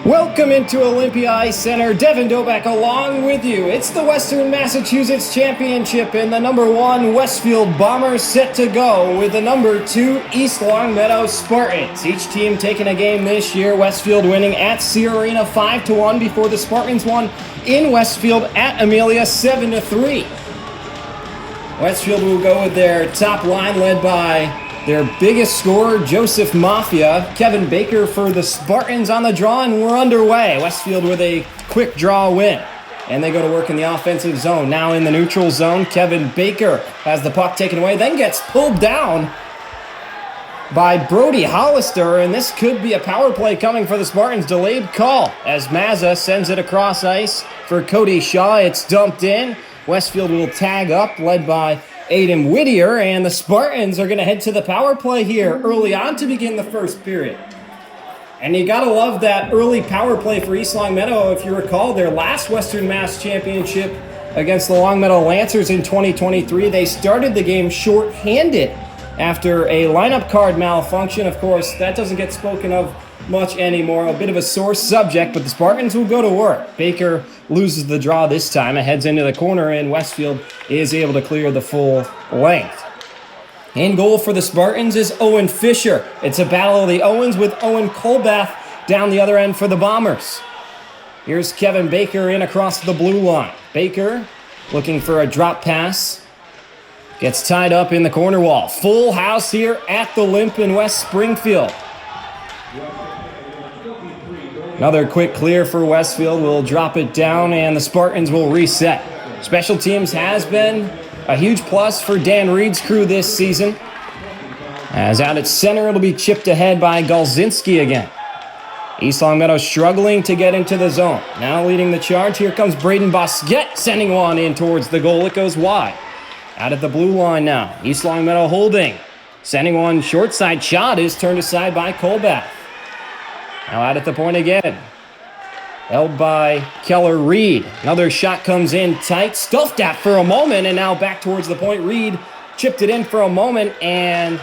Welcome into Olympia Ice Center. Devin Dobek along with you. It's the Western Massachusetts Championship, and the number 1 Westfield Bombers set to go with the number 2 East Longmeadow Spartans. Each team taking a game this year. Westfield winning at Sear Arena 5-1 before the Spartans won in Westfield at Amelia 7-3. Westfield will go with their top line led by their biggest scorer, Joseph Mafia. Kevin Baker for the Spartans on the draw, and we're underway. Westfield with a quick draw win. And they go to work in the offensive zone. Now in the neutral zone, Kevin Baker has the puck taken away, then gets pulled down by Brody Hollister, and this could be a power play coming for the Spartans. Delayed call as Mazza sends it across ice for Cody Shaw. It's dumped in. Westfield will tag up, led by Aiden Whittier, and the Spartans are going to head to the power play here early on to begin the first period. And you got to love that early power play for East Longmeadow. If you recall, their last Western Mass Championship against the Longmeadow Lancers in 2023, they started the game short-handed after a lineup card malfunction. Of course, that doesn't get spoken of much anymore. A bit of a sore subject, but the Spartans will go to work. Baker loses the draw this time. It heads into the corner, and Westfield is able to clear the full length. In goal for the Spartans is Owen Fisher. It's a battle of the Owens with Owen Colbath down the other end for the Bombers. Here's Kevin Baker in across the blue line. Baker looking for a drop pass. Gets tied up in the corner wall. Full house here at the Limp in West Springfield. Another quick clear for Westfield. Will drop it down, and the Spartans will reset. Special teams has been a huge plus for Dan Reed's crew this season. As out at center, it'll be chipped ahead by Galzinski again. East Longmeadow struggling to get into the zone. Now leading the charge, here comes Braden Bosquet, sending one in towards the goal. It goes wide. Out at the blue line now. East Longmeadow holding. Sending one short side shot is turned aside by Colbath. Now out at the point again. Held by Keller Reed. Another shot comes in tight. Stuffed at for a moment, and now back towards the point. Reed chipped it in for a moment, and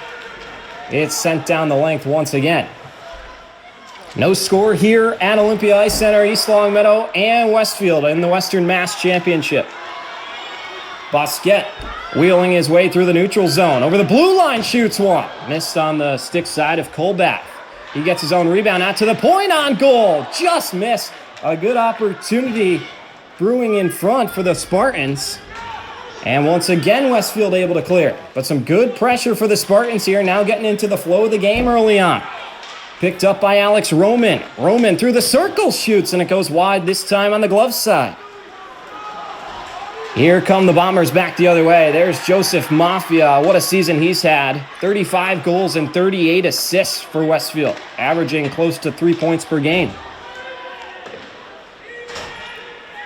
it's sent down the length once again. No score here at Olympia Ice Center. East Longmeadow and Westfield in the Western Mass Championship. Bosquet wheeling his way through the neutral zone. Over the blue line, shoots one. Missed on the stick side of Colbath. He gets his own rebound out to the point, on goal. Just missed. A good opportunity brewing in front for the Spartans. And once again, Westfield able to clear. But some good pressure for the Spartans here, now getting into the flow of the game early on. Picked up by Alex Roman. Roman through the circle shoots, and it goes wide this time on the glove side. Here come the Bombers back the other way. There's Joseph Mafia. What a season he's had. 35 goals and 38 assists for Westfield, averaging close to 3 points per game.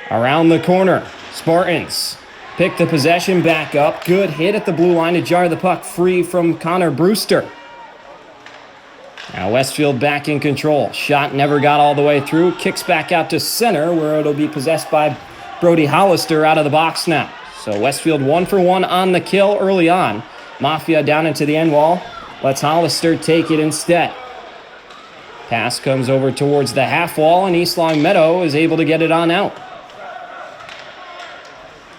Around the corner, Spartans pick the possession back up. Good hit at the blue line to jar the puck free from Connor Brewster. Now Westfield back in control. Shot never got all the way through. Kicks back out to center, where it'll be possessed by Brody Hollister out of the box now. So Westfield 1 for 1 on the kill early on. Mafia down into the end wall. Lets Hollister take it instead. Pass comes over towards the half wall, and East Longmeadow is able to get it on out.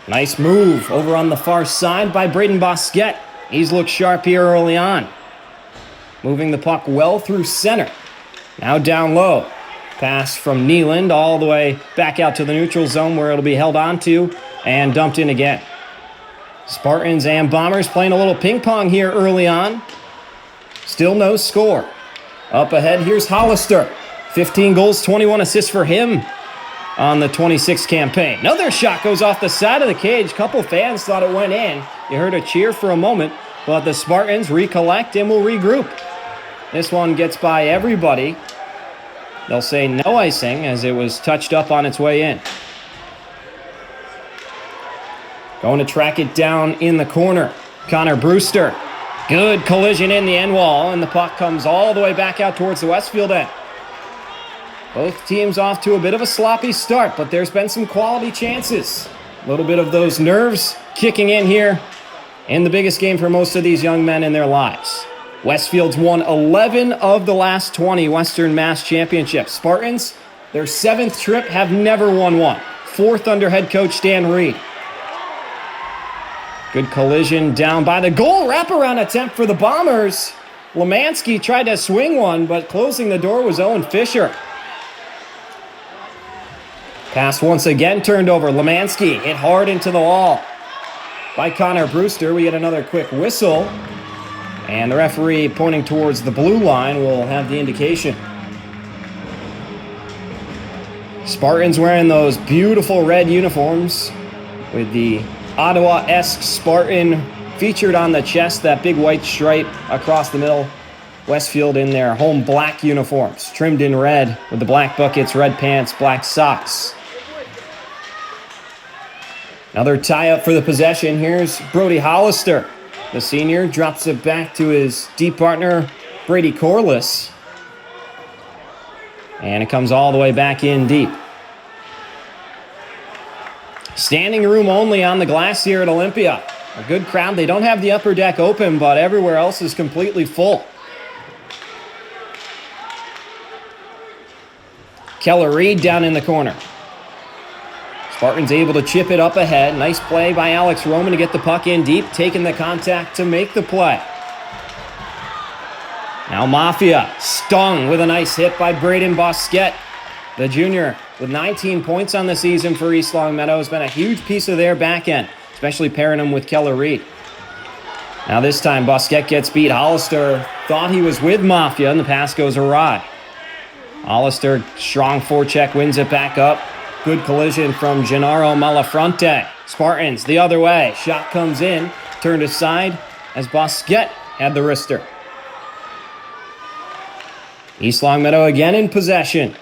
Nice move over on the far side by Braden Bosquet. He's looked sharp here early on. Moving the puck well through center. Now down low. Pass from Nealand all the way back out to the neutral zone, where it'll be held onto and dumped in again. Spartans and Bombers playing a little ping pong here early on. Still no score. Up ahead, here's Hollister. 15 goals, 21 assists for him on the 26 campaign. Another shot goes off the side of the cage. Couple fans thought it went in. You heard a cheer for a moment, but the Spartans recollect and will regroup. This one gets by everybody. They'll say no icing as it was touched up on its way in. Going to track it down in the corner. Connor Brewster. Good collision in the end wall, and the puck comes all the way back out towards the Westfield end. Both teams off to a bit of a sloppy start, but there's been some quality chances. A little bit of those nerves kicking in here in the biggest game for most of these young men in their lives. Westfield's won 11 of the last 20 Western Mass Championships. Spartans Their 7th trip, have never won one. 4th under head coach Dan Reed. Good collision down by the goal. Wraparound attempt for the Bombers. Lemansky tried to swing one, but closing the door was Owen Fisher. Pass once again turned over. Lemansky hit hard into the wall by Connor Brewster. We get another quick whistle. And the referee pointing towards the blue line will have the indication. Spartans wearing those beautiful red uniforms with the Ottawa-esque Spartan featured on the chest, that big white stripe across the middle. Westfield in their home black uniforms, trimmed in red with the black buckets, red pants, black socks. Another tie-up for the possession. Here's Brody Hollister. The senior drops it back to his deep partner, Brady Corliss. And it comes all the way back in deep. Standing room only on the glass here at Olympia. A good crowd. They don't have the upper deck open, but everywhere else is completely full. Keller Reed down in the corner. Spartans able to chip it up ahead. Nice play by Alex Roman to get the puck in deep, taking the contact to make the play. Now Mafia stung with a nice hit by Braden Bosquet. The junior with 19 points on the season for East Longmeadow has been a huge piece of their back end, especially pairing him with Keller Reed. Now this time Bosquet gets beat. Hollister thought he was with Mafia and the pass goes awry. Hollister, strong forecheck, wins it back up. Good collision from Gennaro Malafronte. Spartans the other way. Shot comes in, turned aside as Bosquet had the wrister. East Longmeadow again in possession.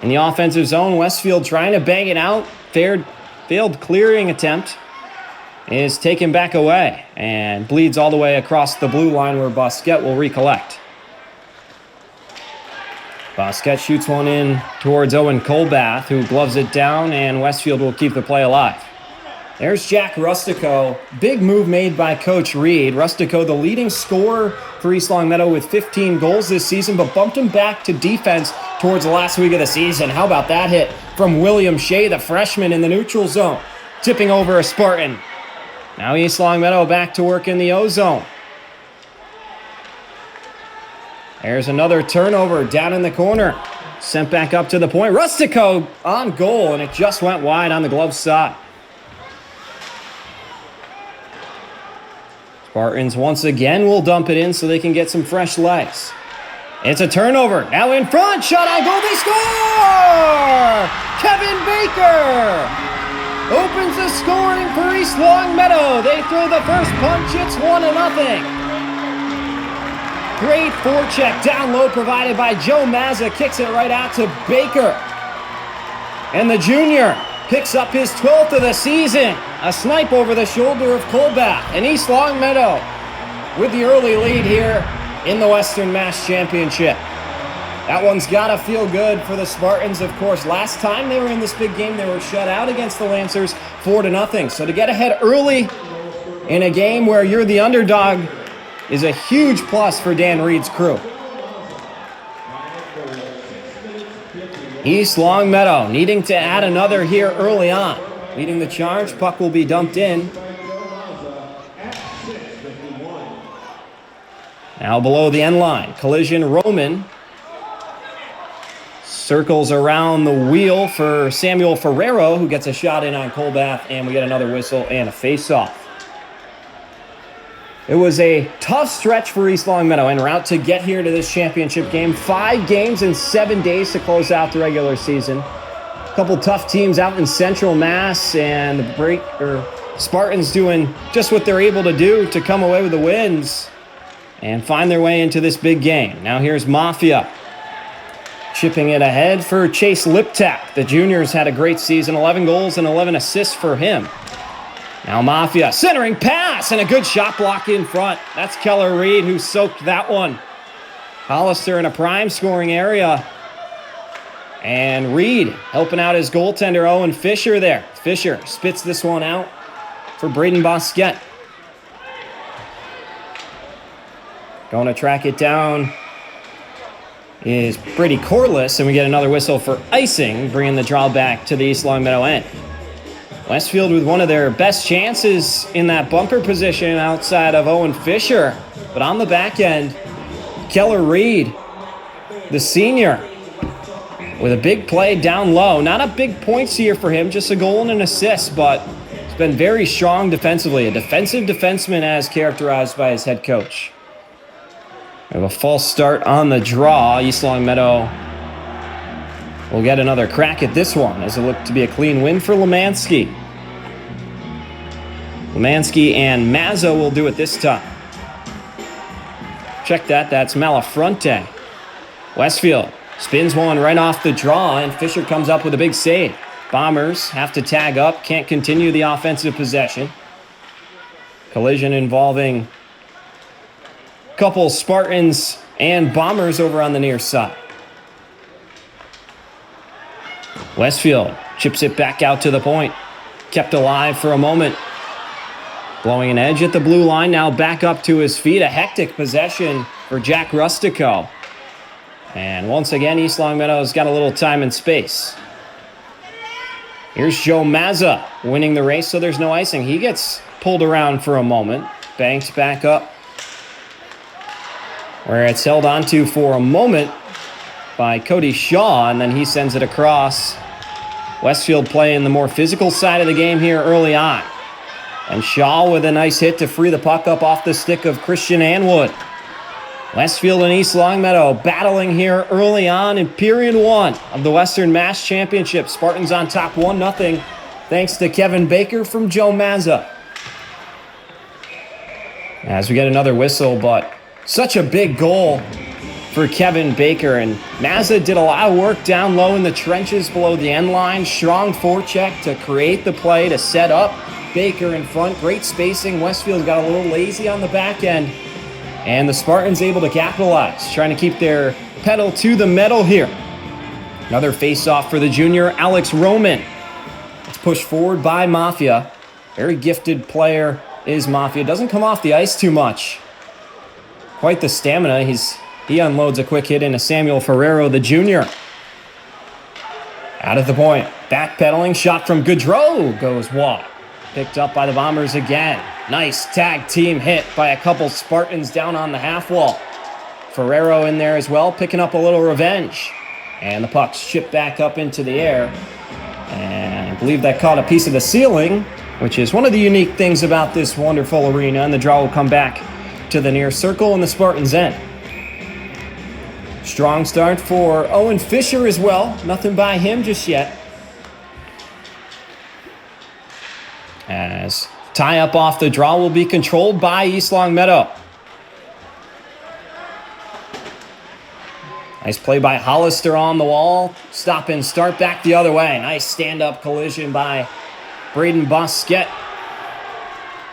In the offensive zone, Westfield trying to bang it out. Failed clearing attempt is taken back away and bleeds all the way across the blue line where Bosquet will recollect. Bosquet shoots one in towards Owen Colbath, who gloves it down, and Westfield will keep the play alive. There's Jack Rustico. Big move made by Coach Reed. Rustico, the leading scorer for East Longmeadow with 15 goals this season, but bumped him back to defense towards the last week of the season. How about that hit from William Shea, the freshman in the neutral zone, tipping over a Spartan. Now East Longmeadow back to work in the O-zone. There's another turnover down in the corner. Sent back up to the point. Rustico on goal, and it just went wide on the glove side. Spartans once again will dump it in so they can get some fresh legs. It's a turnover. Now in front. Shot on goal. They score! Kevin Baker opens the scoring for East Longmeadow. They throw the first punch. It's 1-0. Great forecheck down low provided by Joe Mazza. Kicks it right out to Baker. And the junior picks up his 12th of the season. A snipe over the shoulder of Colbath. And East Longmeadow with the early lead here in the Western Mass Championship. That one's got to feel good for the Spartans, of course. Last time they were in this big game, they were shut out against the Lancers 4-0. So to get ahead early in a game where you're the underdog is a huge plus for Dan Reed's crew. East Longmeadow needing to add another here early on. Leading the charge, puck will be dumped in. Now below the end line, collision. Roman circles around the wheel for Samuel Ferrero, who gets a shot in on Colbath, and we get another whistle and a face-off. It was a tough stretch for East Longmeadow en route to get here to this championship game. 5 games in 7 days to close out the regular season. A couple tough teams out in Central Mass, and the Spartans doing just what they're able to do to come away with the wins and find their way into this big game. Now here's Mafia chipping it ahead for Chase Liptak. The juniors had a great season, 11 goals and 11 assists for him. Now Mafia, centering pass, and a good shot block in front. That's Keller Reed who soaked that one. Hollister in a prime scoring area. And Reed helping out his goaltender, Owen Fisher there. Fisher spits this one out for Braden Bosquet. Going to track it down is pretty coreless, and we get another whistle for icing, bringing the draw back to the East Longmeadow end. Westfield with one of their best chances in that bumper position outside of Owen Fisher. But on the back end, Keller Reed, the senior, with a big play down low. Not a big points here for him, just a goal and an assist, but he's been very strong defensively. A defensive defenseman as characterized by his head coach. We have a false start on the draw. East Longmeadow will get another crack at this one as it looked to be a clean win for Lemansky. Lemansky and Mazza will do it this time. Check that, that's Malafronte. Westfield spins one right off the draw, and Fisher comes up with a big save. Bombers have to tag up, can't continue the offensive possession. Collision involving a couple Spartans and Bombers over on the near side. Westfield chips it back out to the point. Kept alive for a moment. Blowing an edge at the blue line, now back up to his feet. A hectic possession for Jack Rustico. And once again, East Longmeadow's got a little time and space. Here's Joe Mazza winning the race, so there's no icing. He gets pulled around for a moment. Banks back up, where it's held onto for a moment by Cody Shaw, and then he sends it across. Westfield playing the more physical side of the game here early on. And Shaw with a nice hit to free the puck up off the stick of Christian Anwood. Westfield and East Longmeadow battling here early on in period 1 of the Western Mass Championship. Spartans on top 1-0 thanks to Kevin Baker from Joe Mazza. As we get another whistle, but such a big goal for Kevin Baker. And Mazza did a lot of work down low in the trenches below the end line. Strong forecheck to create the play, to set up Baker in front. Great spacing. Westfield got a little lazy on the back end. And the Spartans able to capitalize, trying to keep their pedal to the metal here. Another face-off for the junior, Alex Roman. It's pushed forward by Mafia. Very gifted player is Mafia. Doesn't come off the ice too much. Quite the stamina. He unloads a quick hit into Samuel Ferrero, the junior. Out at the point. Backpedaling shot from Gaudreau goes wide. Picked up by the Bombers again. Nice tag team hit by a couple Spartans down on the half wall. Ferrero in there as well, picking up a little revenge. And the puck's shipped back up into the air. And I believe that caught a piece of the ceiling, which is one of the unique things about this wonderful arena. And the draw will come back to the near circle and the Spartans' end. Strong start for Owen Fisher as well. Nothing by him just yet. As tie-up off the draw will be controlled by East Longmeadow. Nice play by Hollister on the wall. Stop and start back the other way. Nice stand-up collision by Braden Busquet.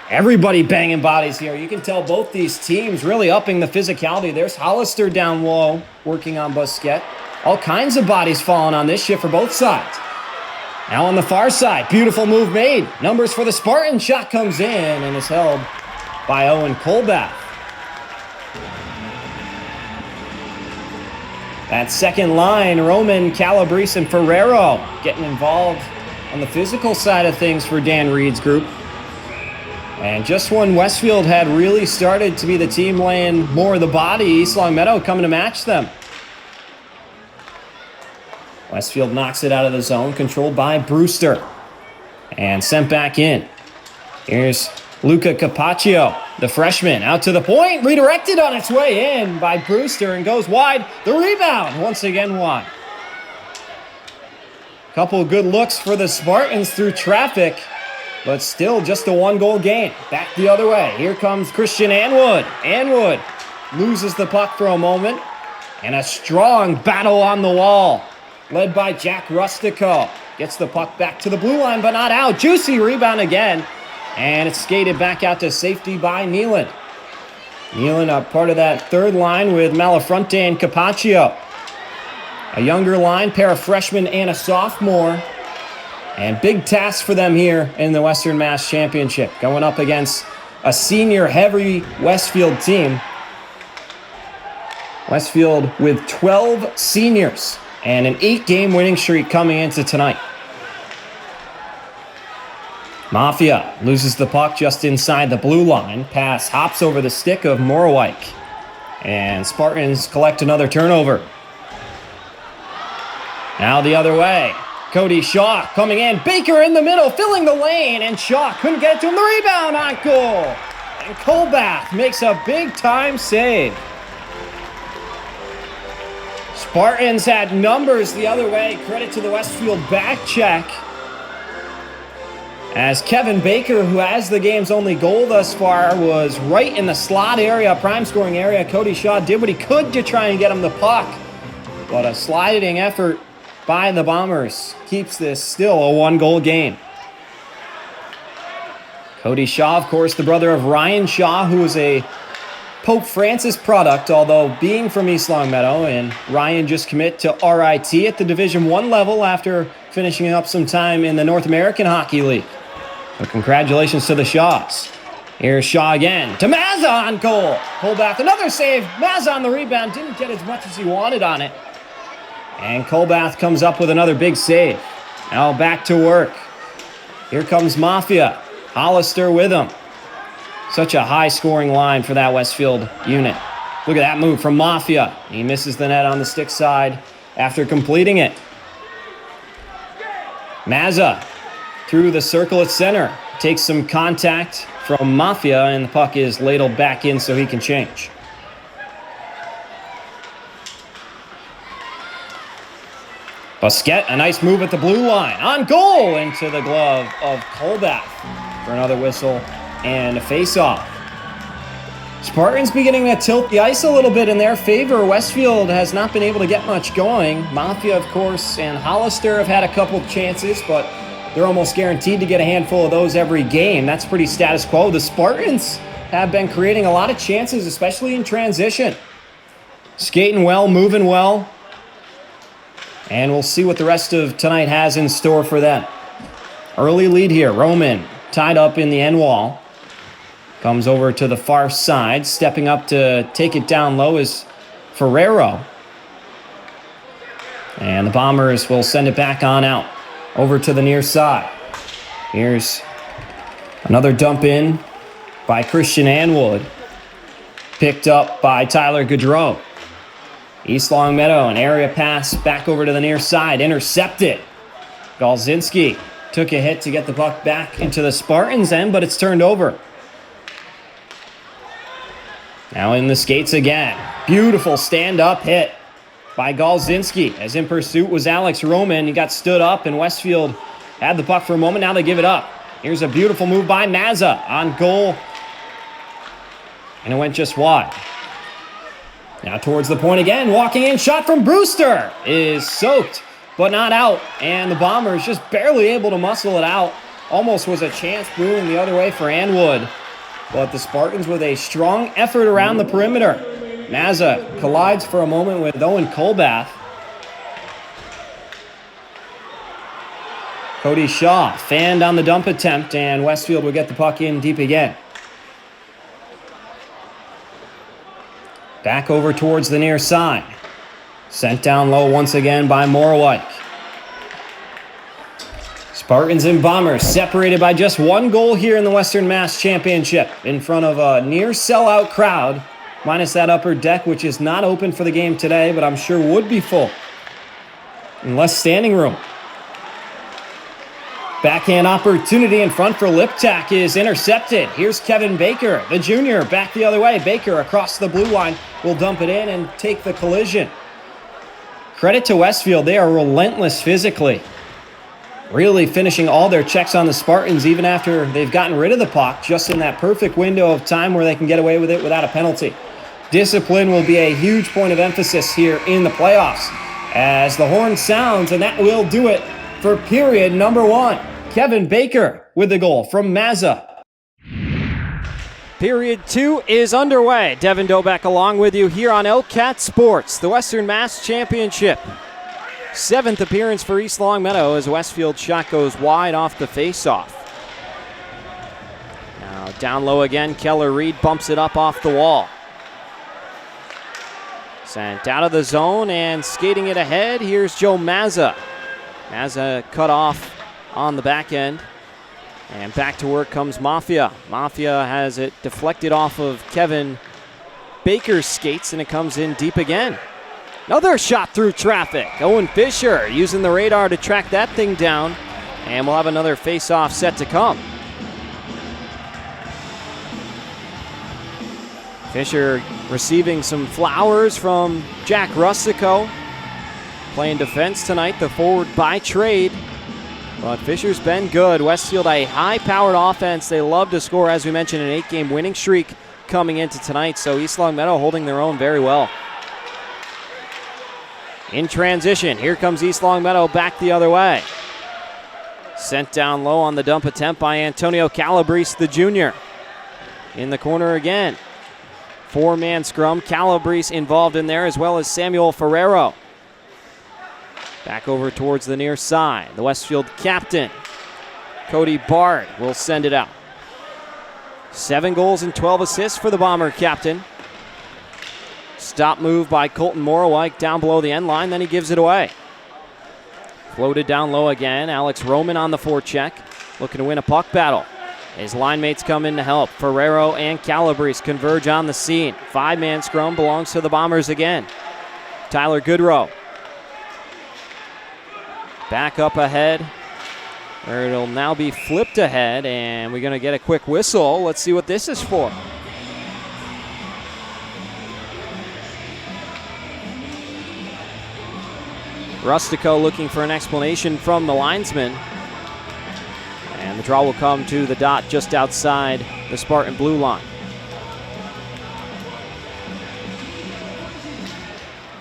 Everybody banging bodies here. You can tell both these teams really upping the physicality. There's Hollister down low working on Busquet. All kinds of bodies falling on this shift for both sides. Now on the far side, beautiful move made. Numbers for the Spartans. Shot comes in and is held by Owen Colbath. That second line, Roman, Calabrese, and Ferrero getting involved on the physical side of things for Dan Reed's group. And just when Westfield had really started to be the team laying more of the body, East Longmeadow coming to match them. Westfield knocks it out of the zone, controlled by Brewster. And sent back in. Here's Luca Capaccio, the freshman, out to the point, redirected on its way in by Brewster and goes wide. The rebound, once again wide. Couple of good looks for the Spartans through traffic, but still just a one-goal game. Back the other way. Here comes Christian Anwood. Anwood loses the puck for a moment, and a strong battle on the wall, led by Jack Rustico. Gets the puck back to the blue line, but not out. Juicy rebound again. And it's skated back out to safety by Nealon. Nealon, a part of that third line with Malafronte and Capaccio. A younger line, pair of freshmen and a sophomore. And big task for them here in the Western Mass Championship, going up against a senior-heavy Westfield team. Westfield with 12 seniors and an 8-game winning streak coming into tonight. Mafia loses the puck just inside the blue line. Pass hops over the stick of Morowike. And Spartans collect another turnover. Now the other way. Cody Shaw coming in. Baker in the middle, filling the lane. And Shaw couldn't get to him. The rebound on goal. And Colbath makes a big-time save. Spartans had numbers the other way. Credit to the Westfield back check. As Kevin Baker, who has the game's only goal thus far, was right in the slot area, prime scoring area. Cody Shaw did what he could to try and get him the puck. But a sliding effort by the Bombers keeps this still a 1-goal game. Cody Shaw, of course, the brother of Ryan Shaw, who is a Pope Francis product, although being from East Longmeadow, and Ryan just commit to RIT at the Division I level after finishing up some time in the North American Hockey League. So congratulations to the Shaws. Here's Shaw again to Mazza on goal. Colbath, another save. Mazza on the rebound, didn't get as much as he wanted on it. And Colbath comes up with another big save. Now back to work. Here comes Mafia. Hollister with him. Such a high-scoring line for that Westfield unit. Look at that move from Mafia. He misses the net on the stick side after completing it. Mazza through the circle at center. Takes some contact from Mafia, and the puck is ladled back in so he can change. Busquet, a nice move at the blue line. On goal into the glove of Colbath for another whistle and a face-off. Spartans beginning to tilt the ice a little bit in their favor. Westfield has not been able to get much going. Mafia, of course, and Hollister have had a couple chances, but they're almost guaranteed to get a handful of those every game. That's pretty status quo. The Spartans have been creating a lot of chances, especially in transition. Skating well, moving well. And we'll see what the rest of tonight has in store for them. Early lead here. Roman tied up in the end wall. Comes over to the far side. Stepping up to take it down low is Ferrero. And the Bombers will send it back on out. Over to the near side. Here's another dump in by Christian Anwood. Picked up by Tyler Gaudreau. East Longmeadow, an area pass back over to the near side. Intercepted. Galzinski took a hit to get the puck back into the Spartans' end, but it's turned over. Now in the skates again. Beautiful stand-up hit by Galzinski. As in pursuit was Alex Roman. He got stood up, and Westfield had the puck for a moment. Now they give it up. Here's a beautiful move by Mazza on goal. And it went just wide. Now towards the point again. Walking in. Shot from Brewster is soaked, but not out. And the Bombers just barely able to muscle it out. Almost was a chance brewing the other way for Anwood. But the Spartans with a strong effort around the perimeter. Mazza collides for a moment with Owen Colbath. Cody Shaw fanned on the dump attempt, and Westfield will get the puck in deep again. Back over towards the near side. Sent down low once again by Morowike. Spartans and Bombers separated by just 1 goal here in the Western Mass Championship in front of a near sellout crowd. Minus that upper deck, which is not open for the game today, but I'm sure would be full. And less standing room. Backhand opportunity in front for Liptak is intercepted. Here's Kevin Baker, the junior, back the other way. Baker across the blue line will dump it in and take the collision. Credit to Westfield. They are relentless physically. Really finishing all their checks on the Spartans even after they've gotten rid of the puck, just in that perfect window of time where they can get away with it without a penalty. Discipline will be a huge point of emphasis here in the playoffs as the horn sounds, and that will do it for period number 1. Kevin Baker with the goal from Mazza. Period 2 is underway. Devin Dobek along with you here on ELHS Sports, the Western Mass Championship. 7th appearance for East Longmeadow as Westfield shot goes wide off the faceoff. Now down low again, Keller Reed bumps it up off the wall. Sent out of the zone and skating it ahead. Here's Joe Mazza. Mazza cut off on the back end. And back to work comes Mafia. Mafia has it deflected off of Kevin Baker's skates, and it comes in deep again. Another shot through traffic. Owen Fisher using the radar to track that thing down. And we'll have another face-off set to come. Fisher receiving some flowers from Jack Rustico. Playing defense tonight, the forward by trade. But Fisher's been good. Westfield, a high-powered offense. They love to score, as we mentioned, an 8-game winning streak coming into tonight. So East Longmeadow holding their own very well. In transition, here comes East Longmeadow back the other way. Sent down low on the dump attempt by Antonio Calabrese, the junior. In the corner again. 4-man scrum. Calabrese involved in there, as well as Samuel Ferrero. Back over towards the near side. The Westfield captain, Cody Bard, will send it out. 7 goals and 12 assists for the Bomber captain. Stop move by Colton Morowike down below the end line, then he gives it away. Floated down low again. Alex Roman on the forecheck, looking to win a puck battle. His line mates come in to help. Ferrero and Calabrese converge on the scene. 5-man scrum belongs to the Bombers again. Tyler Goodrow. Back up ahead, or it'll now be flipped ahead, and we're going to get a quick whistle. Let's see what this is for. Rustico looking for an explanation from the linesman. And the draw will come to the dot just outside the Spartan blue line.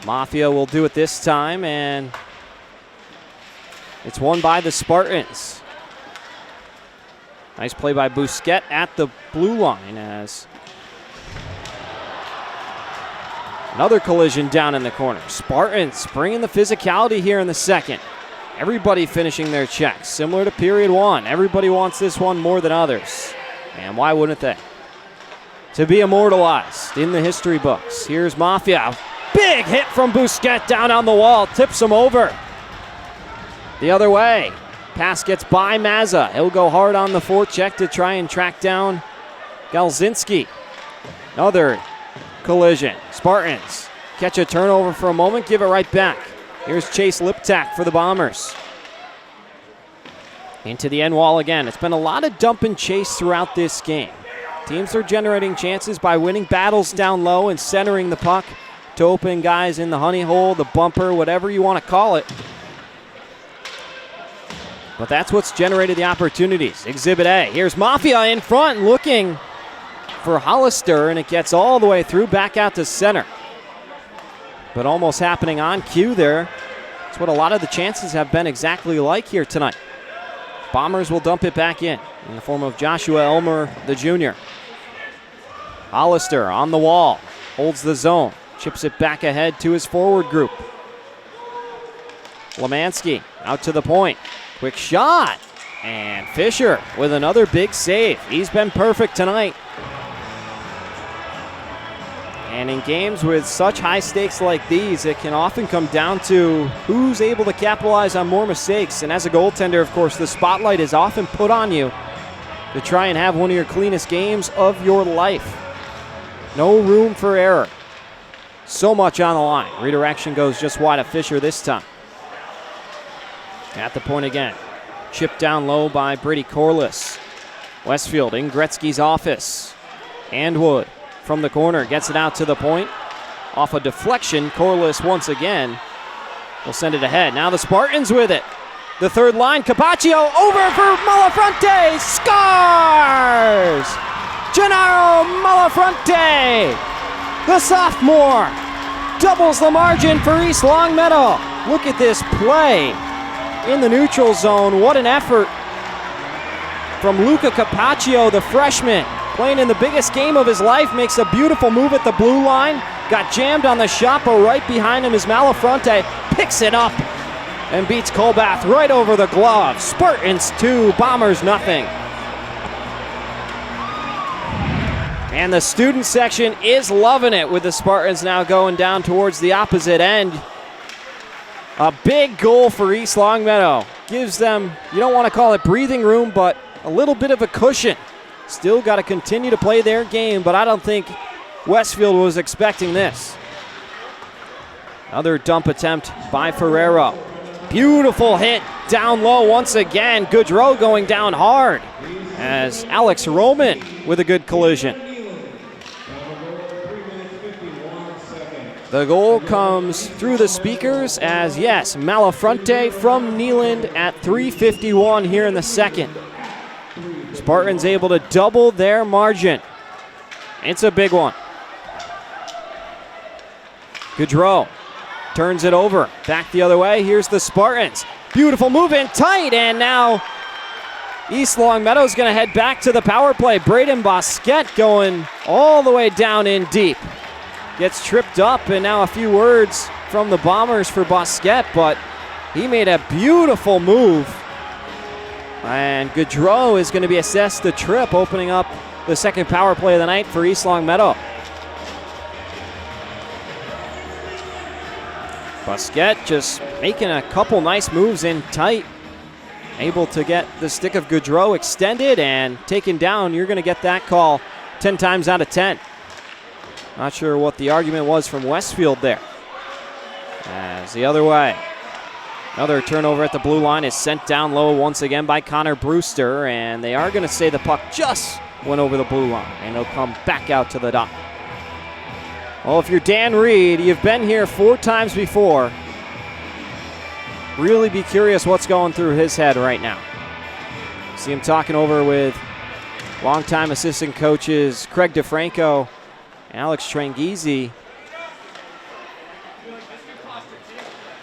Mafia will do it this time, and it's won by the Spartans. Nice play by Bousquet at the blue line as another collision down in the corner. Spartans bringing the physicality here in the second. Everybody finishing their checks, similar to period 1. Everybody wants this one more than others. And why wouldn't they? To be immortalized in the history books. Here's Mafia. Big hit from Bousquet down on the wall. Tips him over. The other way. Pass gets by Mazza. He'll go hard on the forecheck to try and track down Galzinski. Another collision. Spartans catch a turnover for a moment, give it right back. Here's Chase Liptak for the Bombers. Into the end wall again. It's been a lot of dump and chase throughout this game. Teams are generating chances by winning battles down low and centering the puck to open guys in the honey hole, the bumper, whatever you want to call it. But that's what's generated the opportunities. Exhibit A. Here's Mafia in front looking for Hollister, and it gets all the way through back out to center. But almost happening on cue there. That's what a lot of the chances have been exactly like here tonight. Bombers will dump it back in the form of Joshua Elmer, the junior. Hollister on the wall, holds the zone, chips it back ahead to his forward group. Lemansky out to the point. Quick shot. And Fisher with another big save. He's been perfect tonight. And in games with such high stakes like these, it can often come down to who's able to capitalize on more mistakes. And as a goaltender, of course, the spotlight is often put on you to try and have one of your cleanest games of your life. No room for error. So much on the line. Redirection goes just wide of Fisher this time. At the point again. Chipped down low by Brady Corliss. Westfield in Gretzky's office. Andwood from the corner gets it out to the point. Off a deflection, Corliss once again will send it ahead. Now the Spartans with it. The third line, Capaccio over for Malafronte. Scores! Gennaro Malafronte, the sophomore, doubles the margin for East Longmeadow. Look at this play in the neutral zone. What an effort from Luca Capaccio, the freshman, playing in the biggest game of his life, makes a beautiful move at the blue line. Got jammed on the shot, but right behind him is Malafronte. Picks it up and beats Colbath right over the glove. Spartans 2, Bombers nothing. And the student section is loving it with the Spartans now going down towards the opposite end. A big goal for East Longmeadow. Gives them, you don't want to call it breathing room, but a little bit of a cushion. Still got to continue to play their game, but I don't think Westfield was expecting this. Another dump attempt by Ferrero. Beautiful hit down low once again. Goudreau going down hard as Alex Roman with a good collision. The goal comes through the speakers as, yes, Malafronte from Neeland at 3:51 here in the second. Spartans able to double their margin. It's a big one. Goudreau turns it over. Back the other way. Here's the Spartans. Beautiful move in tight, and now East Longmeadow's going to head back to the power play. Braden Bosquet going all the way down in deep. Gets tripped up, and now a few words from the Bombers for Bosquet, but he made a beautiful move. And Goudreau is going to be assessed the trip, opening up the second power play of the night for East Longmeadow. Bosquet just making a couple nice moves in tight. Able to get the stick of Goudreau extended and taken down. You're going to get that call 10 times out of 10. Not sure what the argument was from Westfield there. As the other way. Another turnover at the blue line is sent down low once again by Connor Brewster, and they are going to say the puck just went over the blue line, and it'll come back out to the dot. Well, if you're Dan Reed, you've been here 4 times before. Really be curious what's going through his head right now. See him talking over with longtime assistant coaches Craig DeFranco, Alex Tranghese,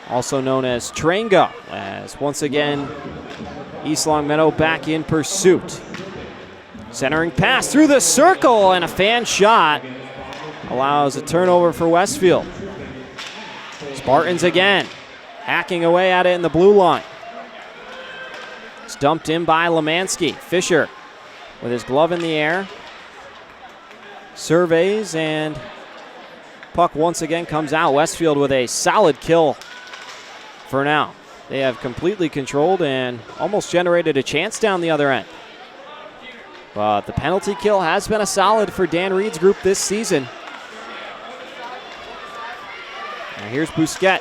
also known as Trango, as once again East Longmeadow back in pursuit. Centering pass through the circle, and a fan shot allows a turnover for Westfield. Spartans again, hacking away at it in the blue line. It's dumped in by Lemansky. Fisher with his glove in the air. Surveys, and puck once again comes out. Westfield with a solid kill for now. They have completely controlled and almost generated a chance down the other end. But the penalty kill has been a solid for Dan Reed's group this season. And here's Bousquet,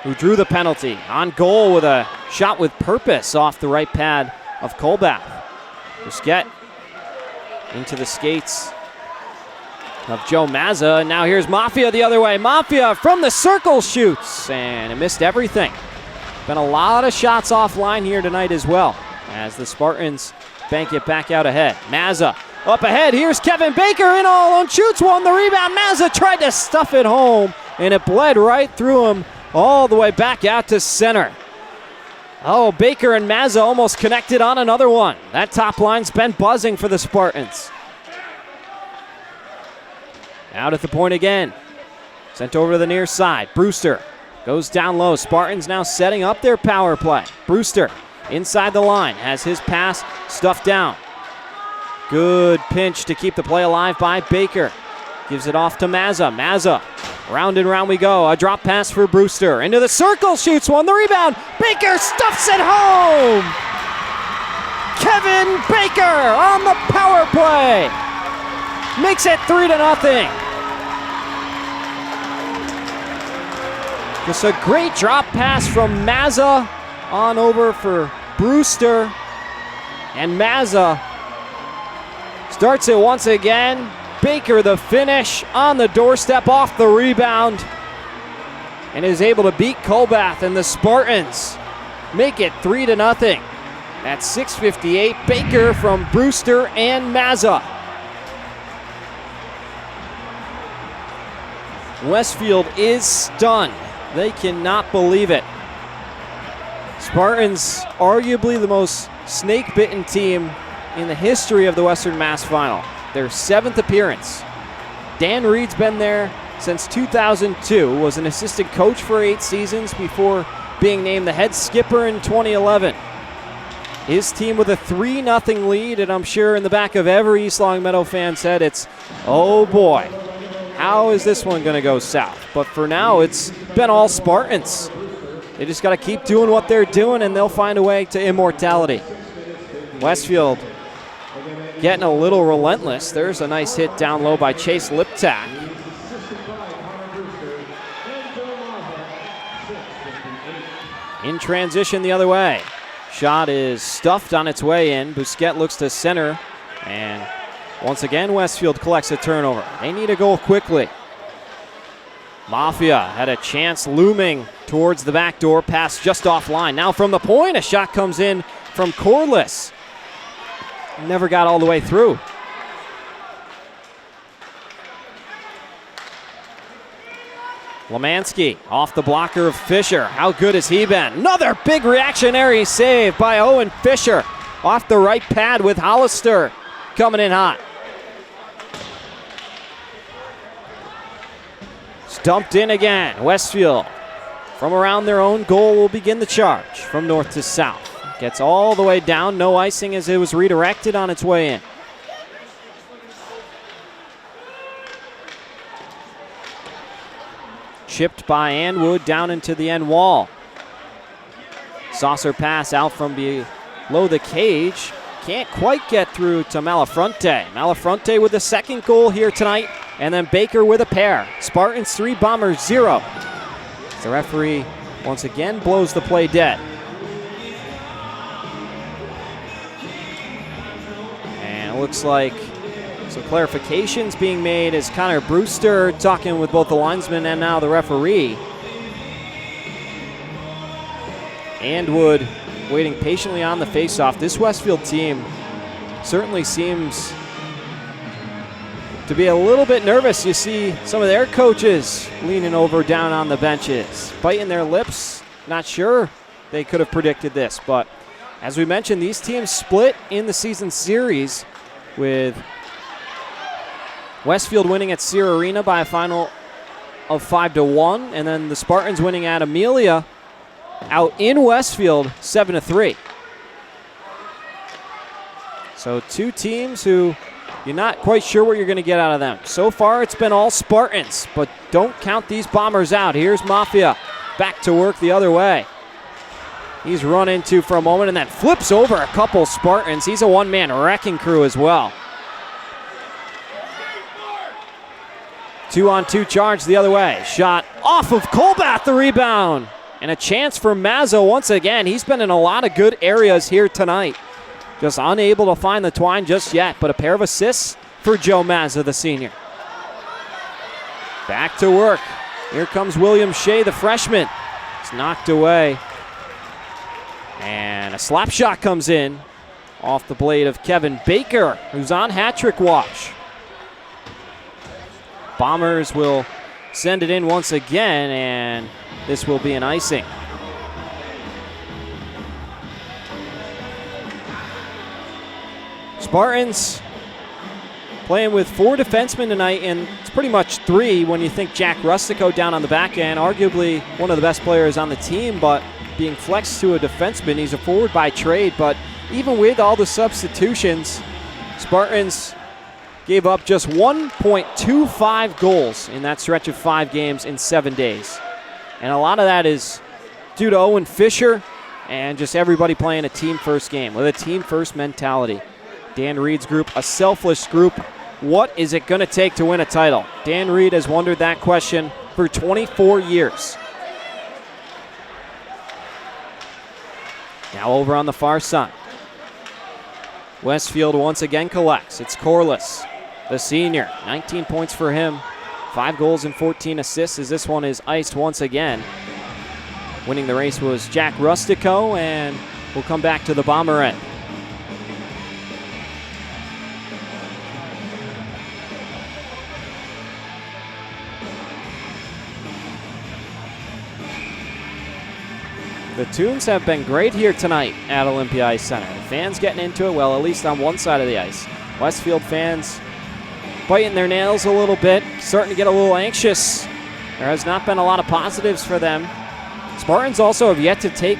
who drew the penalty. On goal with a shot with purpose off the right pad of Colbath. Bousquet into the skates of Joe Mazza, and now here's Mafia the other way. Mafia from the circle shoots, and it missed everything. Been a lot of shots offline here tonight as well, as the Spartans bank it back out ahead. Mazza up ahead. Here's Kevin Baker in all alone, shoots one. The rebound. Mazza tried to stuff it home, and it bled right through him all the way back out to center. Oh, Baker and Mazza almost connected on another one. That top line's been buzzing for the Spartans. Out at the point again. Sent over to the near side. Brewster goes down low. Spartans now setting up their power play. Brewster inside the line has his pass stuffed down. Good pinch to keep the play alive by Baker. Gives it off to Mazza. Mazza, round and round we go. A drop pass for Brewster. Into the circle, shoots one. The rebound. Baker stuffs it home. Kevin Baker on the power play. Makes it 3-0. Just a great drop pass from Mazza on over for Brewster. And Mazza starts it once again. Baker the finish on the doorstep off the rebound. And is able to beat Colbath, and the Spartans make it 3-0. At 6:58, Baker from Brewster and Mazza. Westfield is stunned. They cannot believe it. Spartans, arguably the most snake-bitten team in the history of the Western Mass Final. Their 7th appearance. Dan Reed's been there since 2002, was an assistant coach for 8 seasons before being named the head skipper in 2011. his team with a 3-0 lead, and I'm sure in the back of every East Longmeadow fan's head it's, oh boy, how is this one going to go south? But for now, it's been all Spartans. They just got to keep doing what they're doing, and they'll find a way to immortality. Westfield getting a little relentless. There's a nice hit down low by Chase Liptak. In transition the other way. Shot is stuffed on its way in. Bousquet looks to center, and once again Westfield collects a turnover. They need a goal quickly. Mafia had a chance looming towards the back door, pass just offline. Now from the point, a shot comes in from Corliss. Never got all the way through. Lemansky off the blocker of Fisher. How good has he been? Another big reactionary save by Owen Fisher. Off the right pad with Hollister coming in hot. Dumped in again. Westfield from around their own goal will begin the charge from north to south. Gets all the way down. No icing as it was redirected on its way in. Chipped by Anwood down into the end wall. Saucer pass out from below the cage. Can't quite get through to Malafronte. Malafronte with the second goal here tonight, and then Baker with a pair. Spartans 3, Bombers 0. The referee once again blows the play dead. And it looks like some clarifications being made as Connor Brewster talking with both the linesman and now the referee. Andwood waiting patiently on the faceoff. This Westfield team certainly seems to be a little bit nervous. You see some of their coaches leaning over down on the benches, biting their lips. Not sure they could have predicted this, but as we mentioned, these teams split in the season series, with Westfield winning at Sear Arena by a final of 5-1, and then the Spartans winning at Amelia out in Westfield 7-3. So two teams who you're not quite sure what you're going to get out of them. So far it's been all Spartans, but don't count these Bombers out. Here's Mafia back to work the other way. He's run into for a moment and then flips over a couple Spartans. He's a one-man wrecking crew as well. 2-on-2 charge the other way. Shot off of Colbath, the rebound. And a chance for Mazzo once again. He's been in a lot of good areas here tonight. Just unable to find the twine just yet, but a pair of assists for Joe Mazza, the senior. Back to work. Here comes William Shea, the freshman. It's knocked away. And a slap shot comes in off the blade of Kevin Baker, who's on hat-trick watch. Bombers will send it in once again, and this will be an icing. Spartans playing with 4 defensemen tonight, and it's pretty much 3 when you think Jack Rustico down on the back end, arguably one of the best players on the team, but being flexed to a defenseman. He's a forward by trade, but even with all the substitutions, Spartans gave up just 1.25 goals in that stretch of 5 games in 7 days. And a lot of that is due to Owen Fisher and just everybody playing a team-first game with a team-first mentality. Dan Reed's group, a selfless group. What is it going to take to win a title? Dan Reed has wondered that question for 24 years. Now over on the far side. Westfield once again collects. It's Corliss, the senior. 19 points for him. 5 goals and 14 assists as this one is iced once again. Winning the race was Jack Rustico, and we'll come back to the Bomber end. The tunes have been great here tonight at Olympia Ice Center. The fans getting into it, well, at least on one side of the ice. Westfield fans biting their nails a little bit, starting to get a little anxious. There has not been a lot of positives for them. Spartans also have yet to take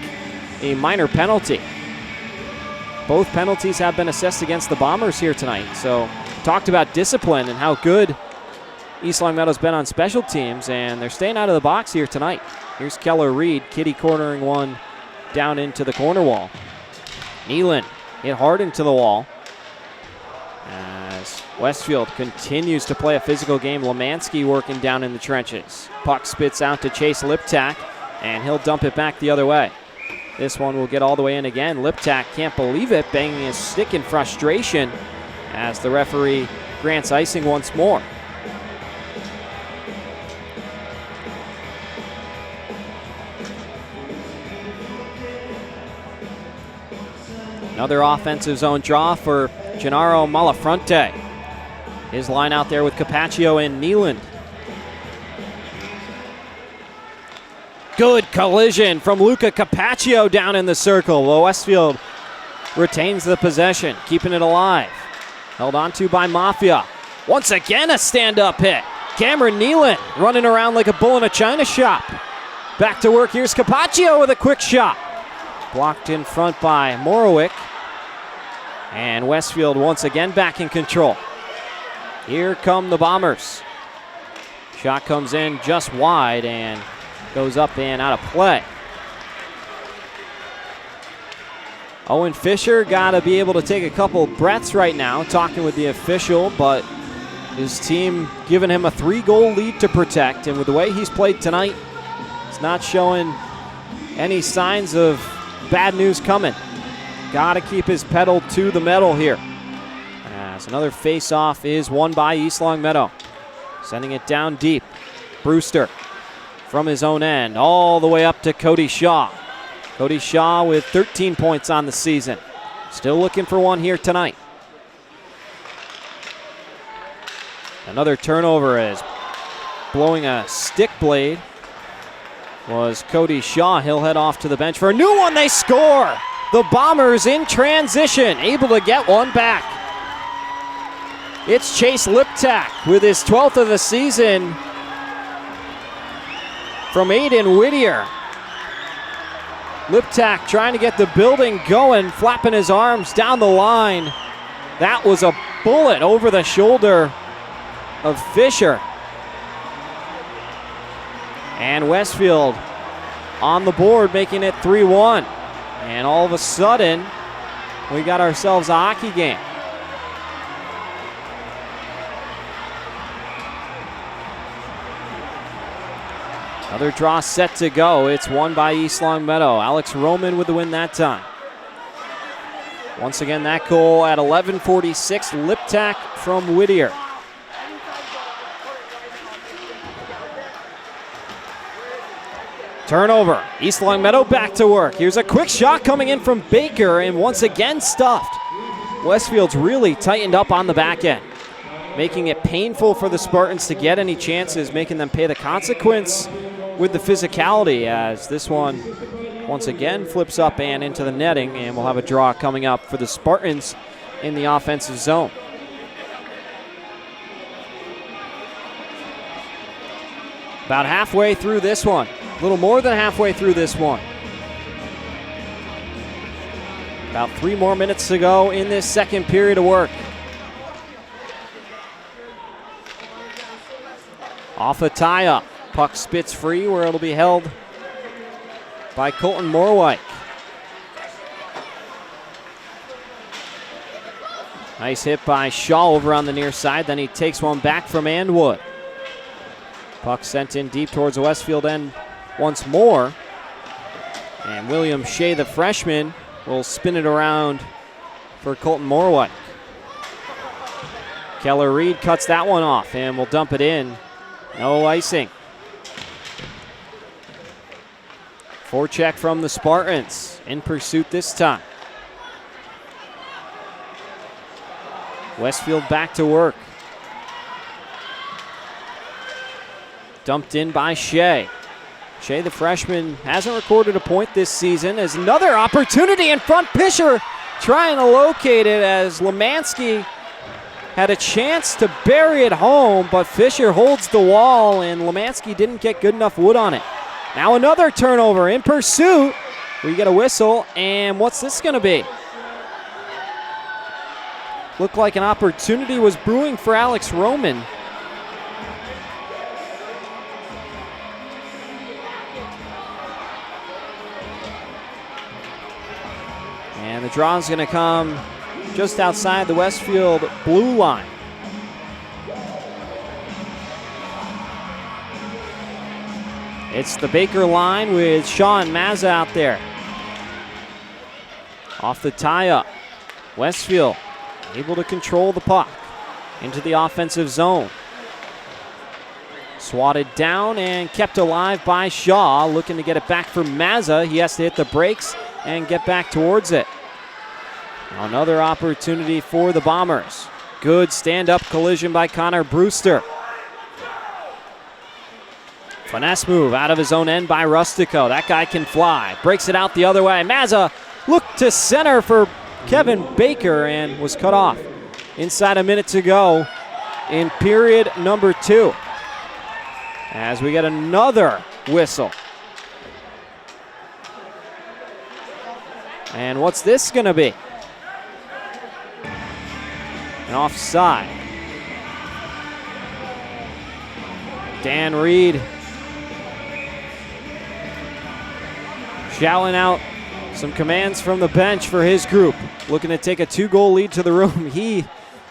a minor penalty. Both penalties have been assessed against the Bombers here tonight. So talked about discipline and how good East Longmeadow's been on special teams, and they're staying out of the box here tonight. Here's Keller Reed, Kitty cornering one down into the corner wall. Nealon hit hard into the wall as Westfield continues to play a physical game. Lemansky working down in the trenches. Puck spits out to Chase Liptak, and he'll dump it back the other way. This one will get all the way in again. Liptak can't believe it, banging his stick in frustration as the referee grants icing once more. Another offensive zone draw for Gennaro Malafronte. His line out there with Capaccio and Nealon. Good collision from Luca Capaccio down in the circle. Well, Westfield retains the possession, keeping it alive. Held onto by Mafia. Once again, a stand-up hit. Cameron Nealon running around like a bull in a china shop. Back to work. Here's Capaccio with a quick shot. Blocked in front by Morowick. And Westfield once again back in control. Here come the Bombers. Shot comes in just wide and goes up and out of play. Owen Fisher got to be able to take a couple breaths right now, talking with the official, but his team giving him a 3-goal lead to protect, and with the way he's played tonight, it's not showing any signs of bad news coming. Got to keep his pedal to the metal here. As another face-off is won by East Longmeadow. Sending it down deep. Brewster from his own end all the way up to Cody Shaw. Cody Shaw with 13 points on the season. Still looking for one here tonight. Another turnover as blowing a stick blade was Cody Shaw. He'll head off to the bench for a new one. They score! The Bombers in transition, able to get one back. It's Chase Liptak with his 12th of the season from Aiden Whittier. Liptak trying to get the building going, flapping his arms down the line. That was a bullet over the shoulder of Fisher. And Westfield on the board, making it 3-1. And all of a sudden, we got ourselves a hockey game. Another draw set to go. It's won by East Longmeadow. Alex Roman with the win that time. Once again, that goal at 11:46. Liptak from Whittier. Turnover. East Longmeadow back to work. Here's a quick shot coming in from Baker, and once again stuffed. Westfield's really tightened up on the back end, making it painful for the Spartans to get any chances, making them pay the consequence with the physicality, as this one once again flips up and into the netting, and we'll have a draw coming up for the Spartans in the offensive zone. About halfway through this one. A little more than halfway through this one. About 3 more minutes to go in this second period of work. Off a tie-up. Puck spits free where it'll be held by Colton Morwike. Nice hit by Shaw over on the near side. Then he takes one back from Andwood. Puck sent in deep towards the Westfield end once more. And William Shea, the freshman, will spin it around for Colton Morwike. Keller Reed cuts that one off and will dump it in. No icing. Forecheck from the Spartans. In pursuit this time. Westfield back to work. Dumped in by Shea. Shea, the freshman, hasn't recorded a point this season. As another opportunity in front. Fisher trying to locate it as Lemansky had a chance to bury it home, but Fisher holds the wall, and Lemansky didn't get good enough wood on it. Now another turnover in pursuit. We get a whistle, and what's this going to be? looked like an opportunity was brewing for Alex Roman. And the draw is going to come just outside the Westfield blue line. It's the Baker line with Shaw and Mazza out there. Off the tie-up, Westfield able to control the puck into the offensive zone. Swatted down and kept alive by Shaw, looking to get it back for Mazza. He has to hit the brakes and get back towards it. Another opportunity for the Bombers. Good stand-up collision by Connor Brewster. Finesse move out of his own end by Rustico. That guy can fly. Breaks it out the other way. Mazza looked to center for Kevin Baker and was cut off. Inside a minute to go in period number 2. As we get another whistle. And what's this going to be? An offside. Dan Reed shouting out some commands from the bench for his group. Looking to take a 2-goal lead to the room. He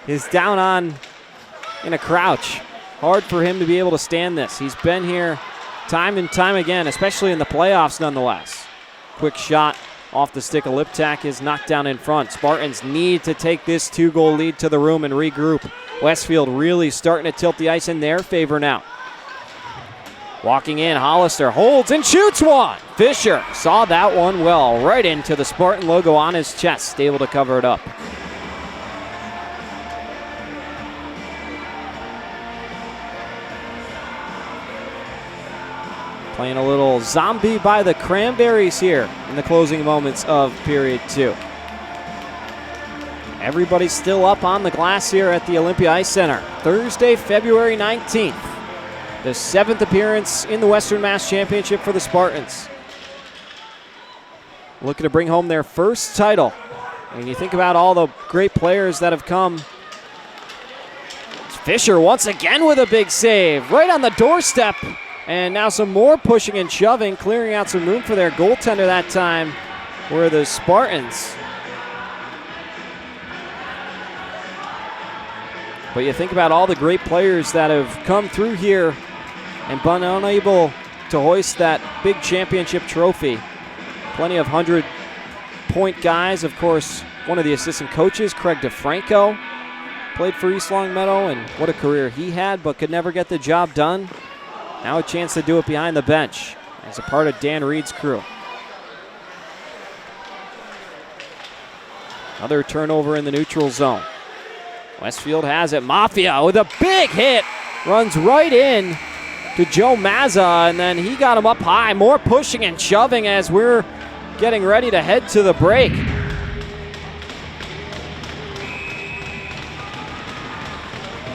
is down on in a crouch. Hard for him to be able to stand this. He's been here time and time again, especially in the playoffs nonetheless. Quick shot off the stick of Liptak is knocked down in front. Spartans need to take this 2-goal lead to the room and regroup. Westfield really starting to tilt the ice in their favor now. Walking in, Hollister holds and shoots one. Fisher saw that one well, right into the Spartan logo on his chest, able to cover it up. Playing a little zombie by the Cranberries here in the closing moments of period 2. Everybody's still up on the glass here at the Olympia Ice Center. Thursday, February 19th. The 7th appearance in the Western Mass Championship for the Spartans. Looking to bring home their first title. And you think about all the great players that have come. Fisher once again with a big save, right on the doorstep. And now some more pushing and shoving, clearing out some room for their goaltender that time, were the Spartans. But you think about all the great players that have come through here and been unable to hoist that big championship trophy. Plenty of 100-point guys. Of course, one of the assistant coaches, Craig DeFranco, played for East Longmeadow, and what a career he had, but could never get the job done. Now a chance to do it behind the bench as a part of Dan Reed's crew. Another turnover in the neutral zone. Westfield has it. Mafia with a big hit. Runs right in to Joe Mazza, and then he got him up high. More pushing and shoving as we're getting ready to head to the break.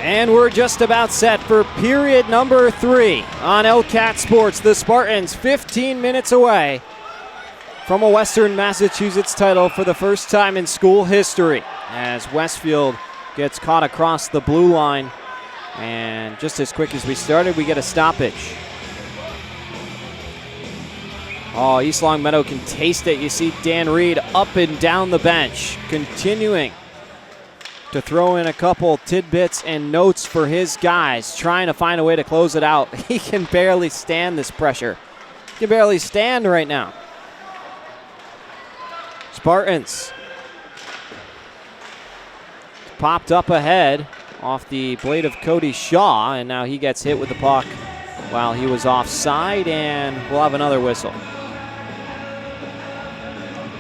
And we're just about set for period number 3 on LCAT Sports. The Spartans 15 minutes away from a Western Massachusetts title for the first time in school history as Westfield gets caught across the blue line. And just as quick as we started, we get a stoppage. Oh, East Longmeadow can taste it. You see Dan Reed up and down the bench, continuing to throw in a couple tidbits and notes for his guys, trying to find a way to close it out. He can barely stand this pressure. He can barely stand right now. Spartans popped up ahead off the blade of Cody Shaw, and now he gets hit with the puck while he was offside, and we'll have another whistle.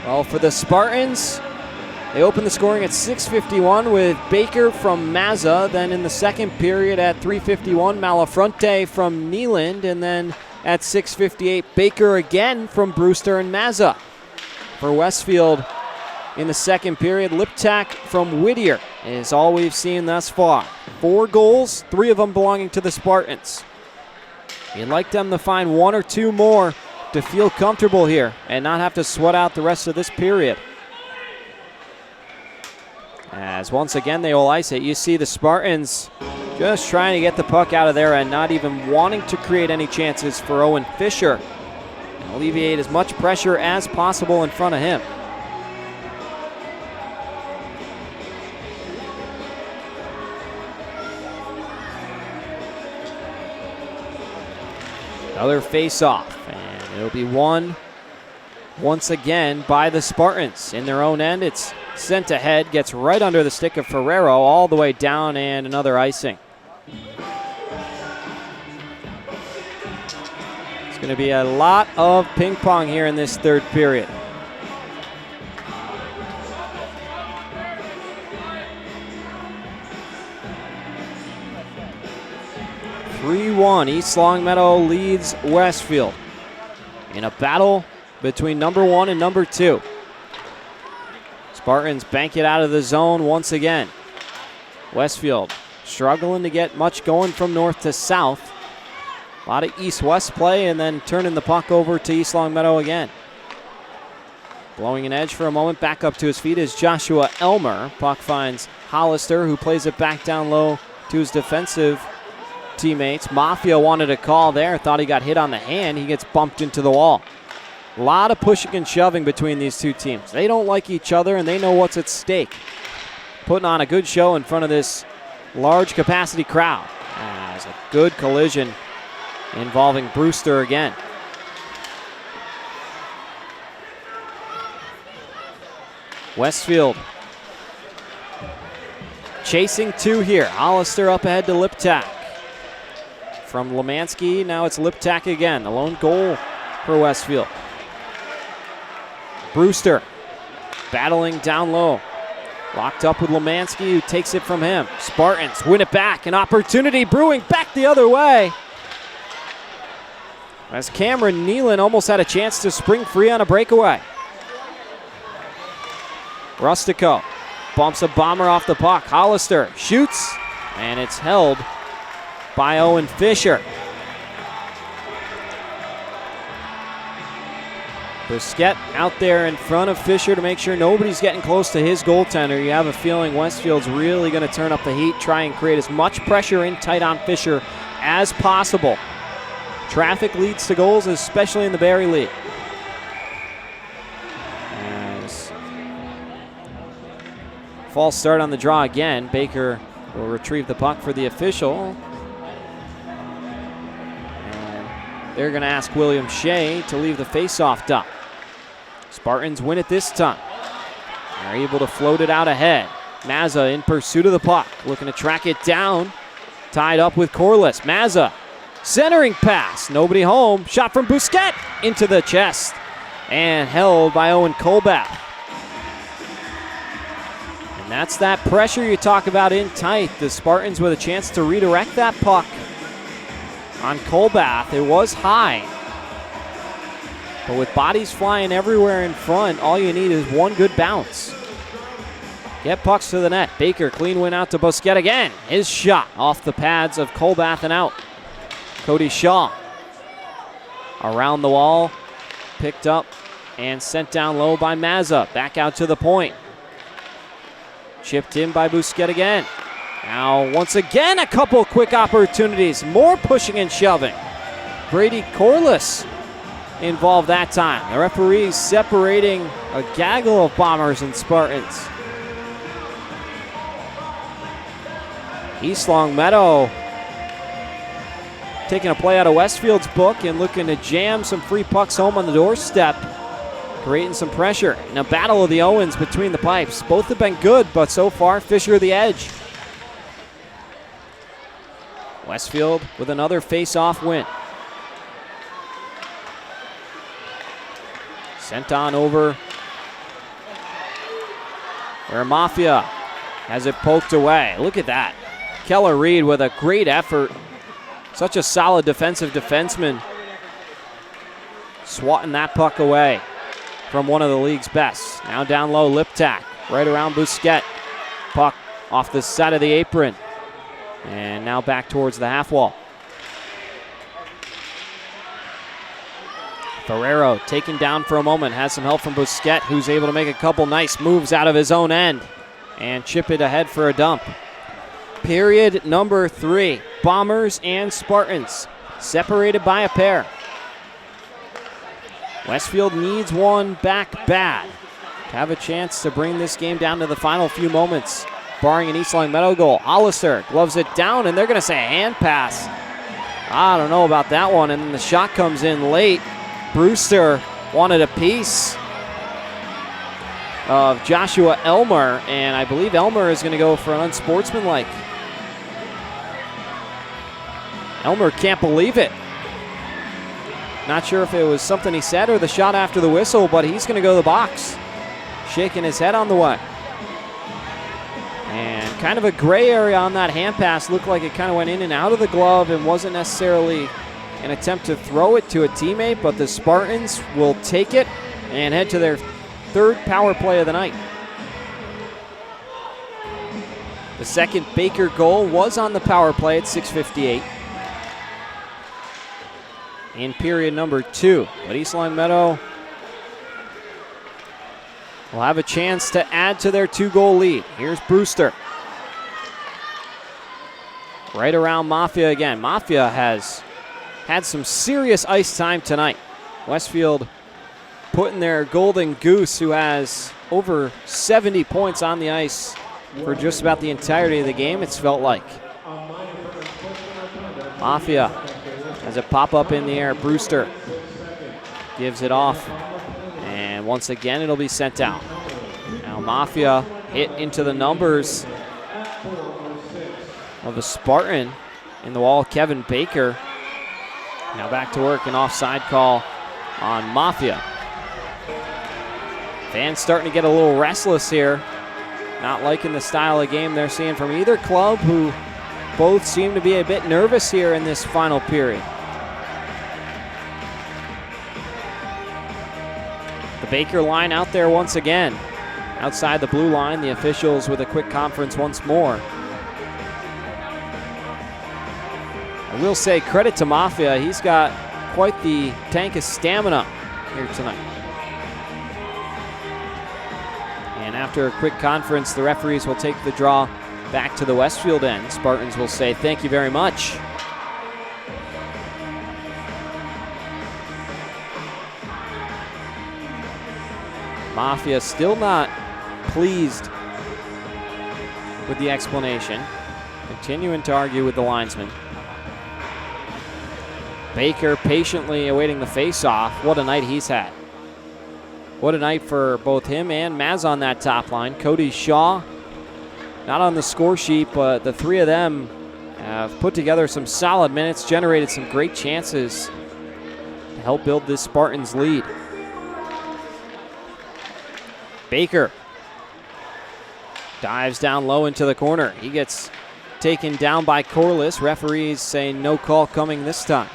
Well, for the Spartans, they opened the scoring at 6:51 with Baker from Mazza. Then in the second period at 3:51, Malafronte from Neeland. And then at 6:58, Baker again from Brewster and Mazza. For Westfield in the second period, Liptak from Whittier is all we've seen thus far. 4 goals, 3 of them belonging to the Spartans. You'd like them to find 1 or 2 more to feel comfortable here and not have to sweat out the rest of this period. As once again they will ice it. You see the Spartans just trying to get the puck out of there and not even wanting to create any chances for Owen Fisher. And alleviate as much pressure as possible in front of him. Another face-off, and it'll be won once again by the Spartans. In their own end, it's sent ahead, gets right under the stick of Ferrero, all the way down, and another icing. It's going to be a lot of ping pong here in this third period. East Longmeadow leads Westfield in a battle between number 1 and number 2. Spartans bank it out of the zone once again. Westfield struggling to get much going from north to south. A lot of east-west play and then turning the puck over to East Longmeadow again. Blowing an edge for a moment, back up to his feet is Joshua Elmer. Puck finds Hollister, who plays it back down low to his defensive teammates. Mafia wanted a call there, thought he got hit on the hand. He gets bumped into the wall. A lot of pushing and shoving between these two teams. They don't like each other and they know what's at stake. Putting on a good show in front of this large capacity crowd. As a good collision involving Brewster again. Westfield chasing 2 here. Hollister up ahead to Liptak. From Lemansky, now it's Liptak again. The lone goal for Westfield. Brewster battling down low. Locked up with Lemansky, who takes it from him. Spartans win it back. An opportunity brewing back the other way. As Cameron Nealon almost had a chance to spring free on a breakaway. Rustico bumps a bomber off the puck. Hollister shoots, and it's held by Owen Fisher. Busquets out there in front of Fisher to make sure nobody's getting close to his goaltender. You have a feeling Westfield's really going to turn up the heat, try and create as much pressure in tight on Fisher as possible. Traffic leads to goals, especially in the Barrie League. As false start on the draw again. Baker will retrieve the puck for the official. They're going to ask William Shea to leave the faceoff dot. Spartans win it this time. They're able to float it out ahead. Mazza in pursuit of the puck, looking to track it down. Tied up with Corliss. Mazza, centering pass. Nobody home. Shot from Busquets into the chest. And held by Owen Colbath. And that's that pressure you talk about in tight. The Spartans with a chance to redirect that puck. On Colbath, it was high. But with bodies flying everywhere in front, all you need is one good bounce. Get pucks to the net. Baker, clean win out to Busquets again. His shot off the pads of Colbath and out. Cody Shaw around the wall, picked up and sent down low by Mazza. Back out to the point. Chipped in by Busquets again. Now, once again, a couple quick opportunities. More pushing and shoving. Brady Corliss involved that time. The referees separating a gaggle of Bombers and Spartans. East Longmeadow taking a play out of Westfield's book and looking to jam some free pucks home on the doorstep. Creating some pressure in a battle of the Owens between the pipes. Both have been good, but so far, Fisher the edge. Westfield with another face-off win. Sent on over where Mafia has it poked away. Look at that. Keller Reed with a great effort. Such a solid defensive defenseman. Swatting that puck away from one of the league's best. Now down low, Liptak, right around Busquets. Puck off the side of the apron. And now back towards the half wall. Ferrero taken down for a moment. Has some help from Busquets, who's able to make a couple nice moves out of his own end. and chip it ahead for a dump. Period number 3. Bombers and Spartans separated by a pair. Westfield needs one back bad to have a chance to bring this game down to the final few moments. Barring an East Longmeadow goal, Hollister gloves it down, and they're going to say a hand pass. I don't know about that one, and then the shot comes in late. Brewster wanted a piece of Joshua Elmer, and I believe Elmer is going to go for an unsportsmanlike. Elmer can't believe it. Not sure if it was something he said or the shot after the whistle, but he's going to go to the box, shaking his head on the way. And kind of a gray area on that hand pass. Looked like it kind of went in and out of the glove and wasn't necessarily an attempt to throw it to a teammate, but the Spartans will take it and head to their 3rd power play of the night. The second Baker goal was on the power play at 6:58. In period number 2. But East Longmeadow will have a chance to add to their 2-goal lead. Here's Brewster. Right around Mafia again. Mafia has had some serious ice time tonight. Westfield putting their golden goose, who has over 70 points on the ice for just about the entirety of the game, it's felt like. Mafia has a pop-up in the air. Brewster gives it off. And once again, it'll be sent out. Now Mafia hit into the numbers of the Spartan in the wall, Kevin Baker. Now back to work, an offside call on Mafia. Fans starting to get a little restless here. Not liking the style of game they're seeing from either club, who both seem to be a bit nervous here in this final period. The Baker line out there once again. Outside the blue line, the officials with a quick conference once more. I will say credit to Mafia. He's got quite the tank of stamina here tonight. And after a quick conference, the referees will take the draw back to the Westfield end. Spartans will say thank you very much. Mafia still not pleased with the explanation, continuing to argue with the linesman. Baker patiently awaiting the face-off. What a night he's had. What a night for both him and Maz on that top line. Cody Shaw, not on the score sheet, but the three of them have put together some solid minutes, generated some great chances to help build this Spartans lead. Baker dives down low into the corner. He gets taken down by Corliss. Referees saying no call coming this time.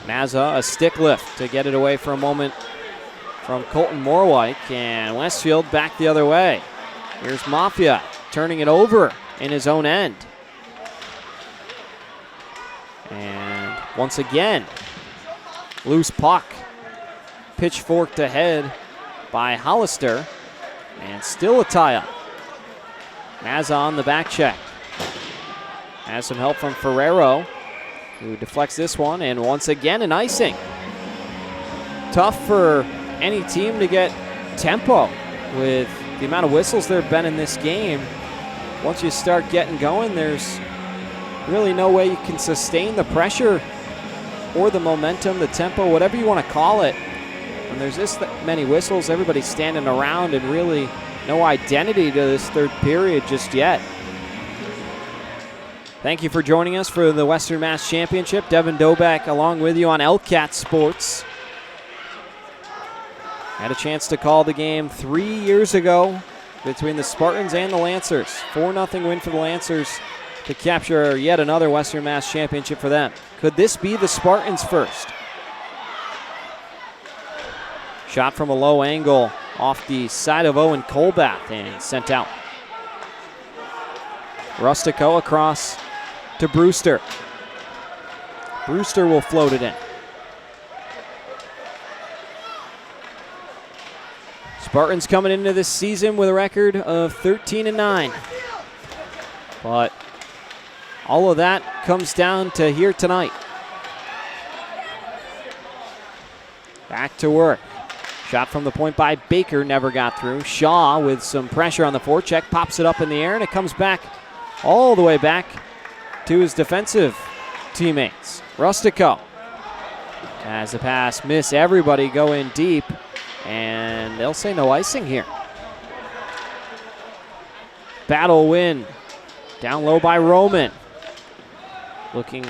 Mazza, a stick lift to get it away for a moment from Colton Morwyk, and Westfield back the other way. Here's Mafia turning it over in his own end. And once again, loose puck. Pitchforked ahead by Hollister, and still a tie-up. Mazza on the back check. Has some help from Ferrero, who deflects this one, and once again an icing. Tough for any team to get tempo with the amount of whistles there have been in this game. Once you start getting going, there's really no way you can sustain the pressure or the momentum, the tempo, whatever you want to call it. When there's this many whistles, everybody's standing around, and really no identity to this third period just yet. Thank you for joining us for the Western Mass Championship. Devin Dobek along with you on ELHS Sports. Had a chance to call the game 3 years ago between the Spartans and the Lancers. 4-0 win for the Lancers to capture yet another Western Mass Championship for them. Could this be the Spartans' first? Shot from a low angle off the side of Owen Colbath and sent out. Rustico across to Brewster. Brewster will float it in. Spartans coming into this season with a record of 13-9. But all of that comes down to here tonight. Back to work. Shot from the point by Baker, never got through. Shaw with some pressure on the forecheck, pops it up in the air, and it comes back all the way back to his defensive teammates. Rustico has the pass miss everybody, go in deep, and they'll say no icing here. Battle win down low by Roman. Looking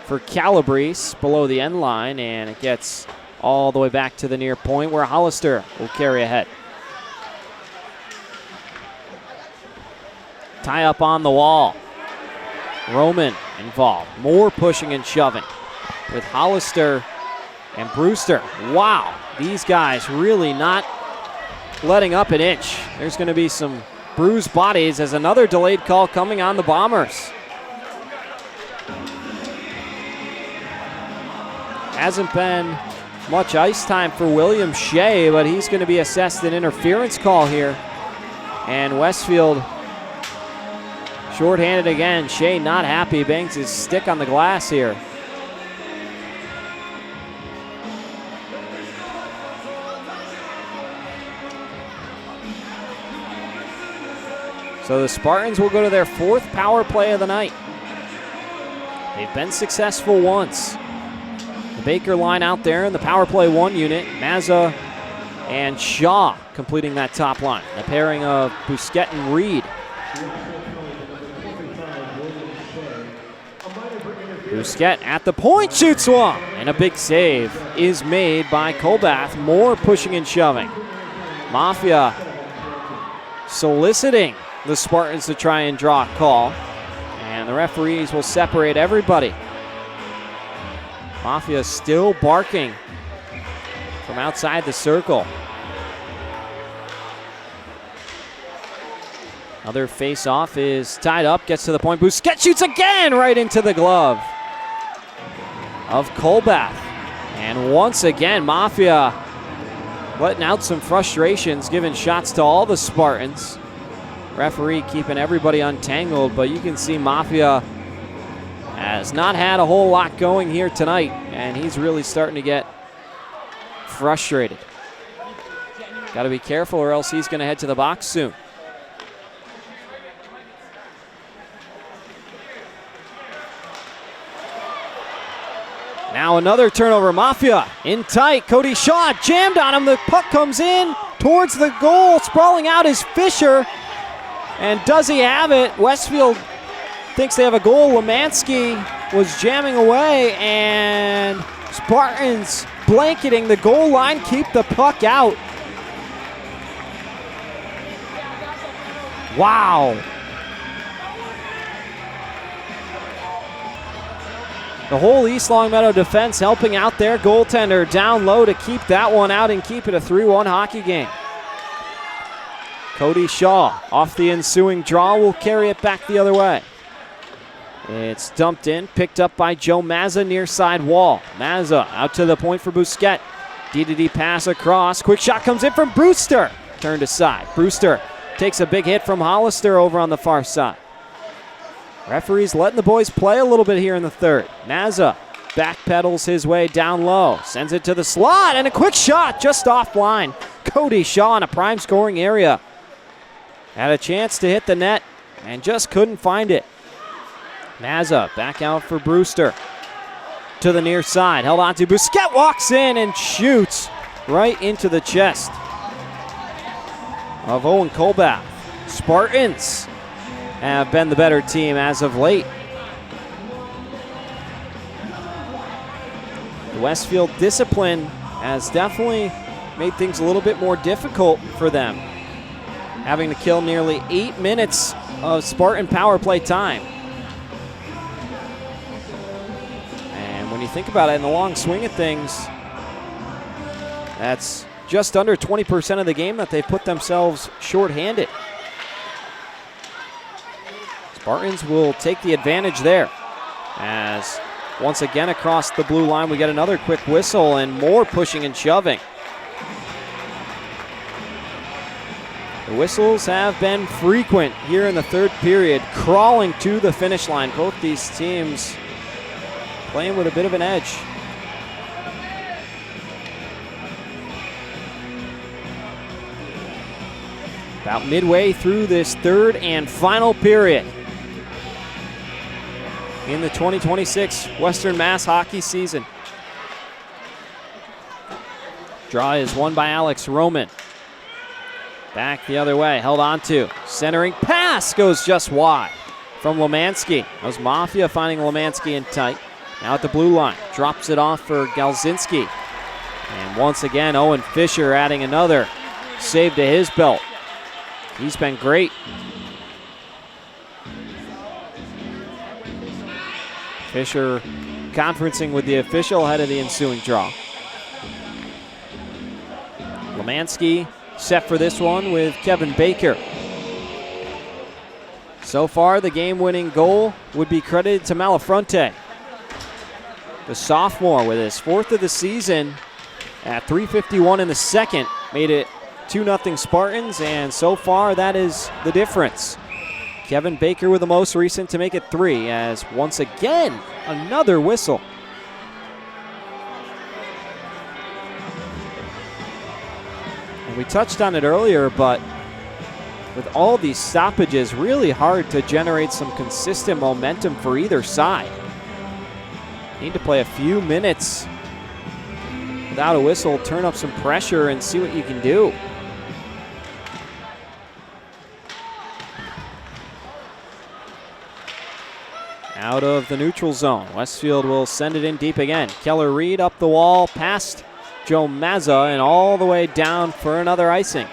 for Calabrese below the end line, and it gets all the way back to the near point where Hollister will carry ahead. Tie up on the wall. Roman involved. More pushing and shoving with Hollister and Brewster. Wow, these guys really not letting up an inch. There's going to be some bruised bodies as another delayed call coming on the Bombers. Hasn't been much ice time for William Shea, but he's going to be assessed an interference call here. And Westfield shorthanded again. Shea not happy, bangs his stick on the glass here. So the Spartans will go to their 4th power play of the night. They've been successful once. The Baker line out there in the power play 1 unit. Mazza and Shaw completing that top line. The pairing of Busquet and Reed. Busquet at the point, shoots one, and a big save is made by Colbath. More pushing and shoving. Mafia soliciting the Spartans to try and draw a call, and the referees will separate everybody. Mafia still barking from outside the circle. Another face-off is tied up, gets to the point. Busquets shoots again right into the glove of Colbath. And once again, Mafia letting out some frustrations, giving shots to all the Spartans. Referee keeping everybody untangled, but you can see Mafia has not had a whole lot going here tonight, and he's really starting to get frustrated. Got to be careful or else he's going to head to the box soon. Now another turnover. Mafia in tight. Cody Shaw jammed on him. The puck comes in towards the goal. Sprawling out is Fisher. And does he have it? Westfield thinks they have a goal. Lemansky was jamming away, and Spartans blanketing the goal line, keep the puck out. Wow. The whole East Longmeadow defense helping out their goaltender down low to keep that one out and keep it a 3-1 hockey game. Cody Shaw off the ensuing draw will carry it back the other way. It's dumped in, picked up by Joe Mazza near side wall. Mazza out to the point for Busquet. D-to-D pass across. Quick shot comes in from Brewster. Turned aside. Brewster takes a big hit from Hollister over on the far side. Referee's letting the boys play a little bit here in the third. Mazza backpedals his way down low. Sends it to the slot, and a quick shot just offline. Cody Shaw in a prime scoring area. Had a chance to hit the net and just couldn't find it. Mazza back out for Brewster. To the near side, held on to Busquet, walks in and shoots right into the chest of Owen Colbath. Spartans have been the better team as of late. The Westfield discipline has definitely made things a little bit more difficult for them, having to kill nearly 8 minutes of Spartan power play time. And when you think about it in the long swing of things, that's just under 20% of the game that they've put themselves shorthanded. Spartans will take the advantage there, as once again across the blue line we get another quick whistle and more pushing and shoving. The whistles have been frequent here in the third period, crawling to the finish line. Both these teams playing with a bit of an edge. About midway through this third and final period in the 2026 Western Mass hockey season. Draw is won by Alex Roman. Back the other way, held on to. Centering pass goes just wide from Lemansky. That was Mafia finding Lemansky in tight. Now at the blue line, drops it off for Galzinski. And once again, Owen Fisher adding another save to his belt. He's been great. Fisher conferencing with the official ahead of the ensuing draw. Lemansky set for this one with Kevin Baker. So far, the game-winning goal would be credited to Malafronte. The sophomore with his fourth of the season at 3:51 in the second made it 2-0 Spartans, and so far that is the difference. Kevin Baker with the most recent to make it 3, as once again, another whistle. We touched on it earlier, but with all these stoppages, really hard to generate some consistent momentum for either side. Need to play a few minutes without a whistle, turn up some pressure, and see what you can do. Out of the neutral zone, Westfield will send it in deep again. Keller Reed up the wall, past Joe Mazza, and all the way down for another icing.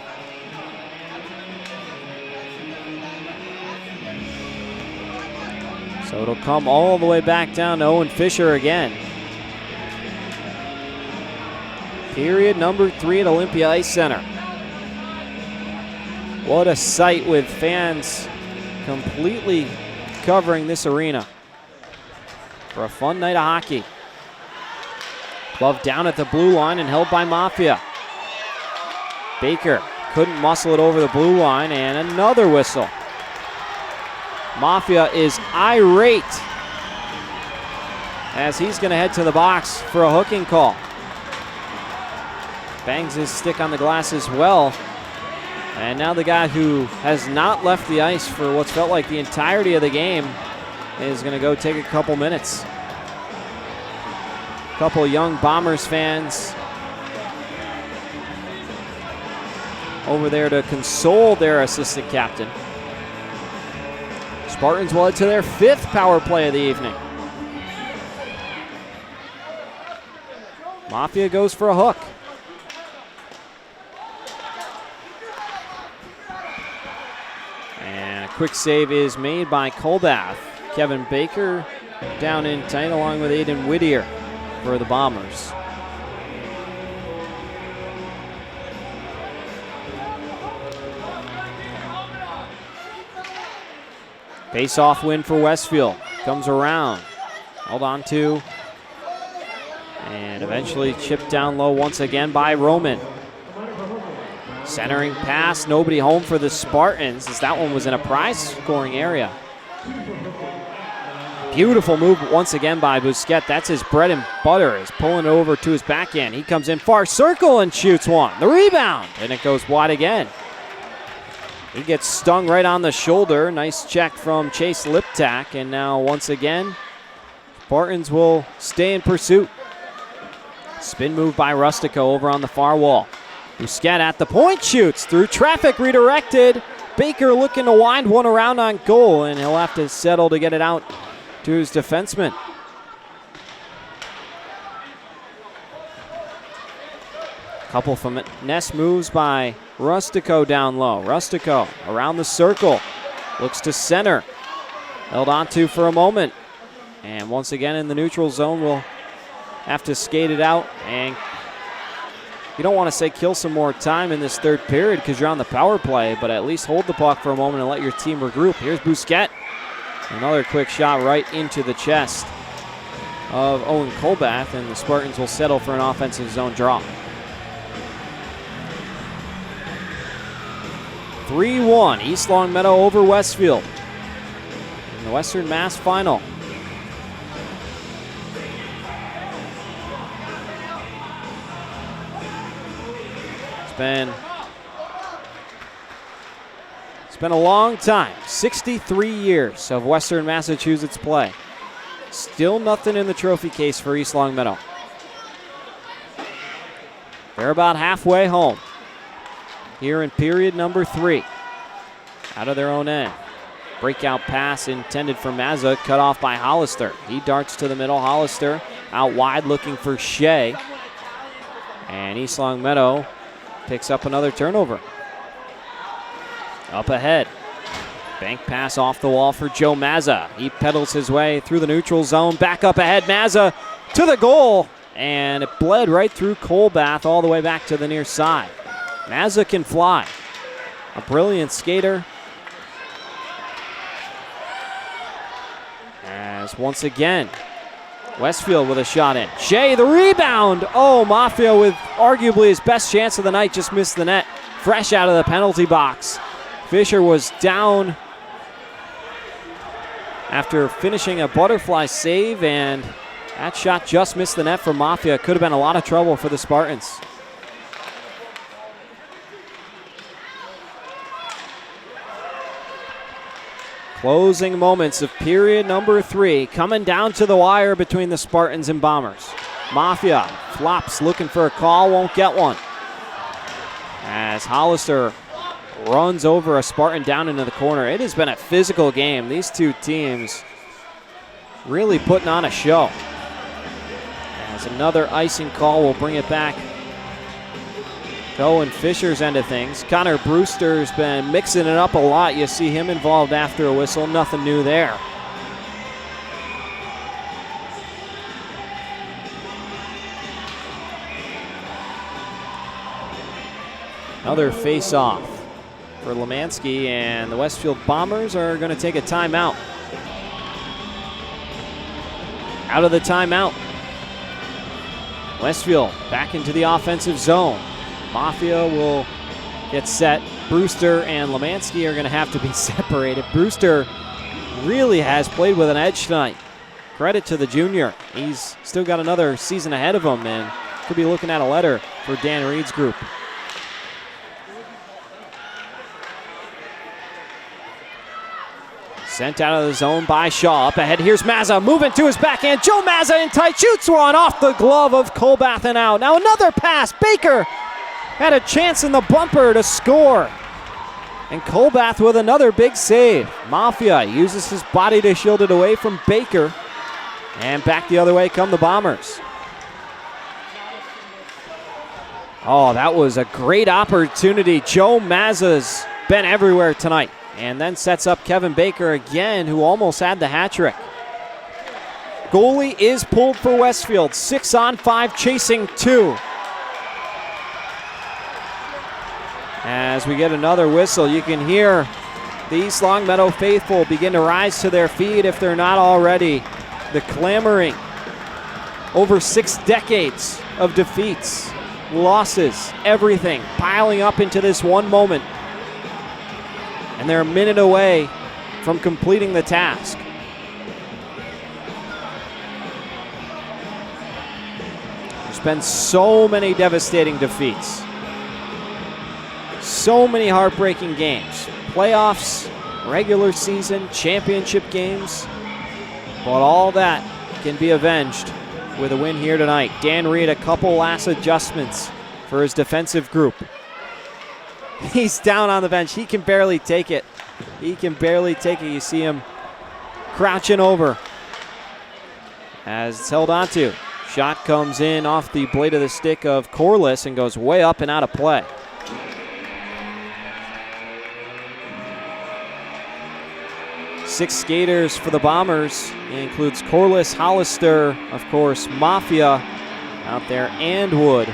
So it'll come all the way back down to Owen Fisher again. Period number 3 at Olympia Ice Center. What a sight with fans completely covering this arena for a fun night of hockey. Glove down at the blue line and held by Mafia. Baker couldn't muscle it over the blue line, and another whistle. Mafia is irate as he's going to head to the box for a hooking call. Bangs his stick on the glass as well. And now the guy who has not left the ice for what's felt like the entirety of the game is going to go take a couple minutes. A couple young Bombers fans over there to console their assistant captain. Spartans will head to their 5th power play of the evening. Mafia goes for a hook. And a quick save is made by Kolbath. Kevin Baker down in tight along with Aiden Whittier for the Bombers. Face-off win for Westfield. Comes around. Held on to. And eventually chipped down low once again by Roman. Centering pass. Nobody home for the Spartans, as that one was in a prize-scoring area. Beautiful move once again by Busquets. That's his bread and butter. He's pulling it over to his backhand. He comes in far circle and shoots one. The rebound. And it goes wide again. He gets stung right on the shoulder. Nice check from Chase Liptak. And now once again, Spartans will stay in pursuit. Spin move by Rustico over on the far wall. Busquets at the point, shoots through traffic, redirected. Baker looking to wind one around on goal, and he'll have to settle to get it out to his defenseman. Couple finesse moves by Rustico down low. Rustico around the circle, looks to center. Held onto for a moment. And once again in the neutral zone, we'll have to skate it out. And you don't want to say kill some more time in this third period because you're on the power play, but at least hold the puck for a moment and let your team regroup. Here's Busquets. Another quick shot right into the chest of Owen Kolbath, and the Spartans will settle for an offensive zone draw. 3-1, East Longmeadow over Westfield in the Western Mass Final. It's been a long time, 63 years of Western Massachusetts play. Still nothing in the trophy case for East Longmeadow. They're about halfway home here in period number 3. Out of their own end. Breakout pass intended for Mazza, cut off by Hollister. He darts to the middle. Hollister out wide looking for Shea. And East Longmeadow picks up another turnover. Up ahead. Bank pass off the wall for Joe Mazza. He pedals his way through the neutral zone. Back up ahead. Mazza to the goal. And it bled right through Colbath all the way back to the near side. Mazza can fly. A brilliant skater. As once again, Westfield with a shot in. Shea, the rebound. Oh, Mafia with arguably his best chance of the night just missed the net. Fresh out of the penalty box. Fisher was down after finishing a butterfly save, and that shot just missed the net for Mafia. Could have been a lot of trouble for the Spartans. Closing moments of period number 3, coming down to the wire between the Spartans and Bombers. Mafia flops, looking for a call, won't get one. As Hollister runs over a Spartan down into the corner. It has been a physical game. These two teams really putting on a show. As another icing call will bring it back to Owen Fisher's end of things. Connor Brewster's been mixing it up a lot. You see him involved after a whistle. Nothing new there. Another face-off for Lemansky, and the Westfield Bombers are going to take a timeout. Out of the timeout. Westfield back into the offensive zone. Mafia will get set. Brewster and Lemansky are going to have to be separated. Brewster really has played with an edge tonight. Credit to the junior. He's still got another season ahead of him and could be looking at a letter for Dan Reed's group. Sent out of the zone by Shaw. Up ahead, here's Mazza, moving to his backhand. Joe Mazza in tight, shoots one off the glove of Colbath and out. Now another pass. Baker had a chance in the bumper to score. And Colbath with another big save. Mafia uses his body to shield it away from Baker. And back the other way come the Bombers. Oh, that was a great opportunity. Joe Mazza's been everywhere tonight. And then sets up Kevin Baker again, who almost had the hat trick. Goalie is pulled for Westfield. 6-on-5, chasing 2. As we get another whistle, you can hear the East Longmeadow faithful begin to rise to their feet if they're not already. The clamoring. Over 6 decades of defeats, losses, everything piling up into this one moment. And they're a minute away from completing the task. There's been so many devastating defeats. So many heartbreaking games. Playoffs, regular season, championship games. But all that can be avenged with a win here tonight. Dan Reed, a couple last adjustments for his defensive group. He's down on the bench. He can barely take it. He can barely take it. You see him crouching over as it's held onto. Shot comes in off the blade of the stick of Corliss and goes way up and out of play. Six skaters for the Bombers. It includes Corliss, Hollister, of course, Mafia out there, and Wood.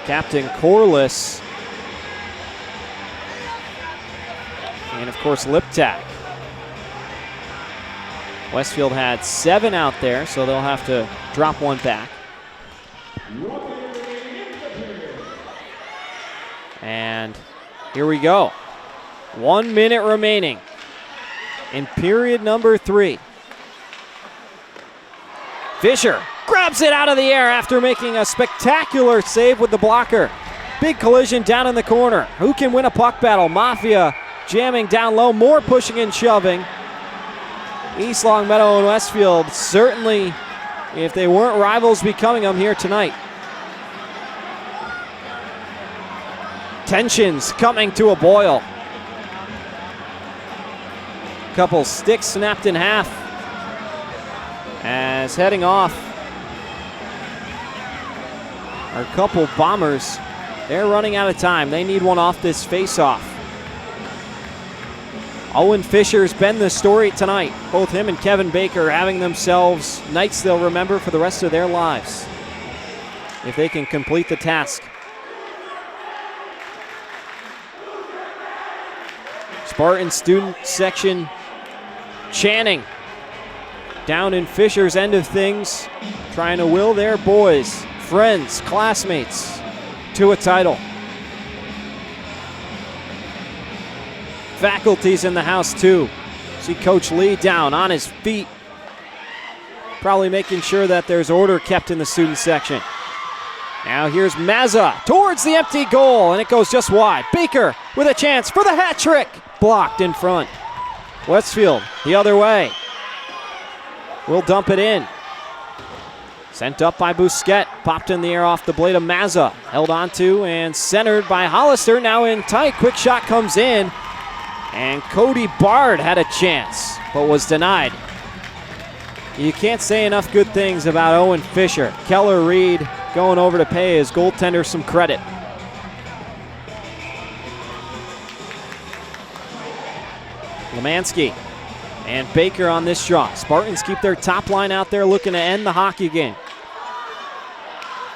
Captain Corliss, and of course Liptak. Westfield had 7 out there, so they'll have to drop one back. And here we go. 1 minute remaining in period number 3. Fisher grabs it out of the air after making a spectacular save with the blocker. Big collision down in the corner. Who can win a puck battle? Mafia jamming down low, more pushing and shoving. East Longmeadow and Westfield, certainly, if they weren't rivals, becoming them here tonight. Tensions coming to a boil. Couple sticks snapped in half as heading off are a couple Bombers. They're running out of time. They need one off this face-off. Owen Fisher's been the story tonight. Both him and Kevin Baker having themselves nights they'll remember for the rest of their lives if they can complete the task. Spartan student section chanting down in Fisher's end of things, trying to will their boys, friends, classmates to a title. Faculty's in the house too. See Coach Lee down on his feet, probably making sure that there's order kept in the student section. Now here's Mazza towards the empty goal, and it goes just wide. Baker with a chance for the hat trick. Blocked in front. Westfield the other way. Will dump it in. Sent up by Bousquet. Popped in the air off the blade of Mazza. Held onto and centered by Hollister. Now in tight. Quick shot comes in. And Cody Bard had a chance, but was denied. You can't say enough good things about Owen Fisher. Keller Reed going over to pay his goaltender some credit. Lemansky and Baker on this draw. Spartans keep their top line out there looking to end the hockey game.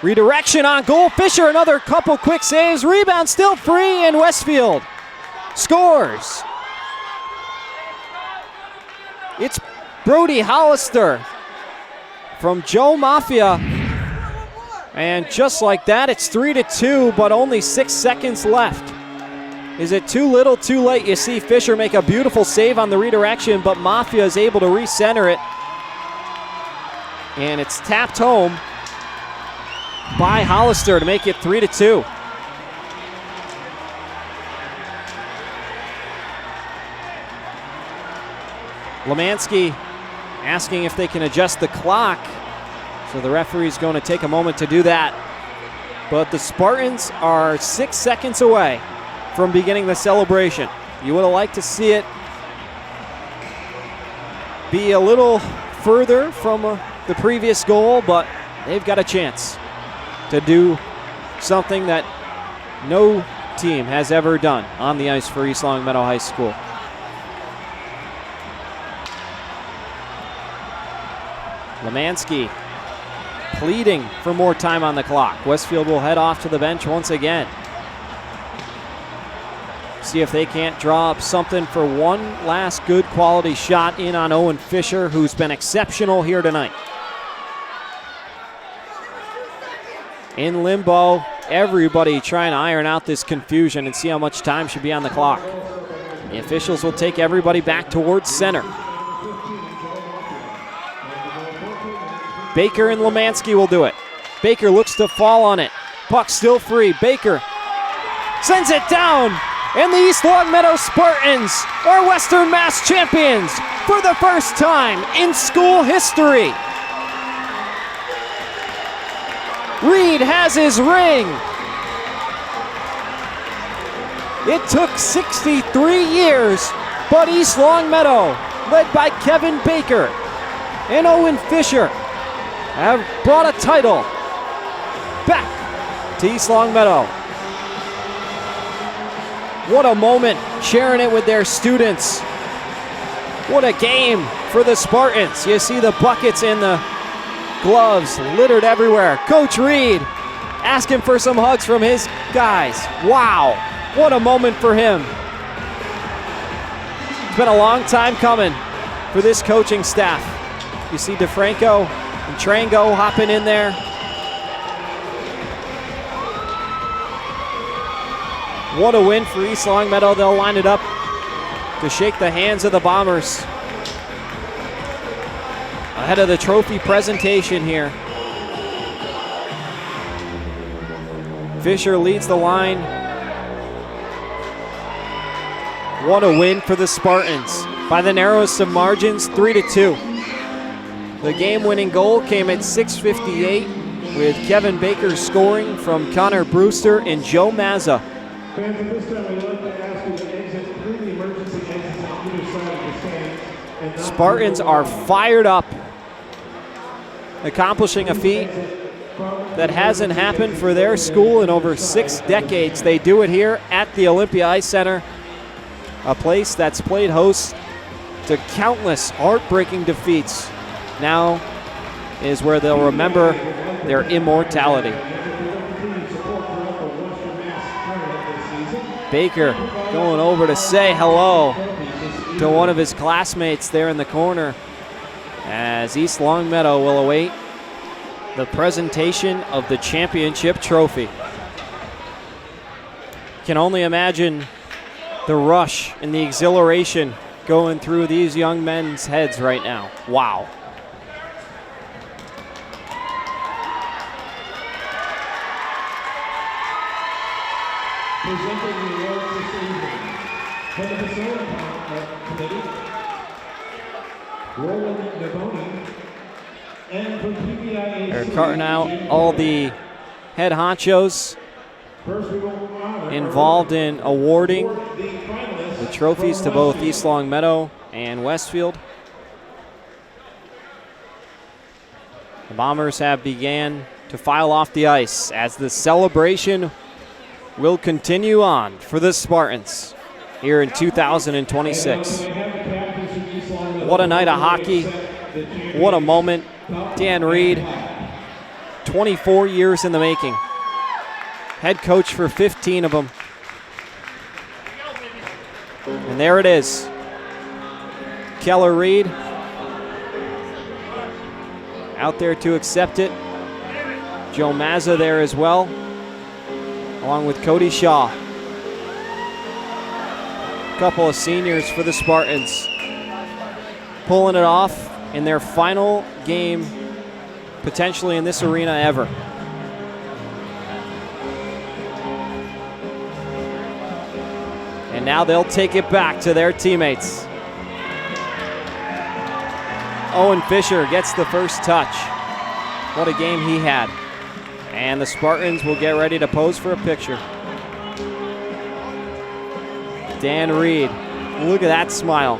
Redirection on goal. Fisher, another couple quick saves. Rebound still free, and Westfield scores. It's Brody Hollister from Joe Mafia. And just like that, it's 3-2, but only 6 seconds left. Is it too little, too late? You see Fisher make a beautiful save on the redirection, but Mafia is able to recenter it. And it's tapped home by Hollister to make it 3-2. Lemansky asking if they can adjust the clock. So the referee's going to take a moment to do that. But the Spartans are 6 seconds away from beginning the celebration. You would have liked to see it be a little further from the previous goal, but they've got a chance to do something that no team has ever done on the ice for East Longmeadow High School. Lemansky pleading for more time on the clock. Westfield will head off to the bench once again. See if they can't draw up something for one last good quality shot in on Owen Fisher, who's been exceptional here tonight. In limbo, everybody trying to iron out this confusion and see how much time should be on the clock. The officials will take everybody back towards center. Baker and Lemansky will do it. Baker looks to fall on it. Puck still free. Baker sends it down. And the East Longmeadow Spartans are Western Mass champions for the first time in school history. Reed has his ring. It took 63 years, but East Longmeadow, led by Kevin Baker and Owen Fisher, have brought a title back to East Longmeadow. What a moment, sharing it with their students. What a game for the Spartans. You see the buckets and the gloves littered everywhere. Coach Reed asking for some hugs from his guys. Wow, what a moment for him. It's been a long time coming for this coaching staff. You see DeFranco and Trango hopping in there. What a win for East Longmeadow. They'll line it up to shake the hands of the Bombers ahead of the trophy presentation here. Fisher leads the line. What a win for the Spartans by the narrowest of margins, 3-2. The game-winning goal came at 6:58 with Kevin Baker scoring from Connor Brewster and Joe Mazza. Fans, at this time, we'd like to ask you to exit through the emergency exits on either side of the stands. And not Spartans are fired up, accomplishing a feat that hasn't happened for their school in over 6 decades. They do it here at the Olympia Ice Center, a place that's played host to countless heartbreaking defeats. Now is where they'll remember their immortality. Baker going over to say hello to one of his classmates there in the corner as East Longmeadow will await the presentation of the championship trophy. Can only imagine the rush and the exhilaration going through these young men's heads right now. Wow. presenting the awards this evening. From the Facility Committee, Roland Devin, and from PBIAC. They're carting out all the head honchos involved in awarding the trophies to both East Longmeadow and Westfield. The Bombers have began to file off the ice as the celebration will continue on for the Spartans here in 2026. What a night of hockey. What a moment. Dan Reed, 24 years in the making. Head coach for 15 of them. And there it is. Keller Reed out there to accept it. Joe Mazza there as well, along with Cody Shaw. Couple of seniors for the Spartans, pulling it off in their final game, potentially in this arena ever. And now they'll take it back to their teammates. Owen Fisher gets the first touch. What a game he had. And the Spartans will get ready to pose for a picture. Dan Reed, look at that smile.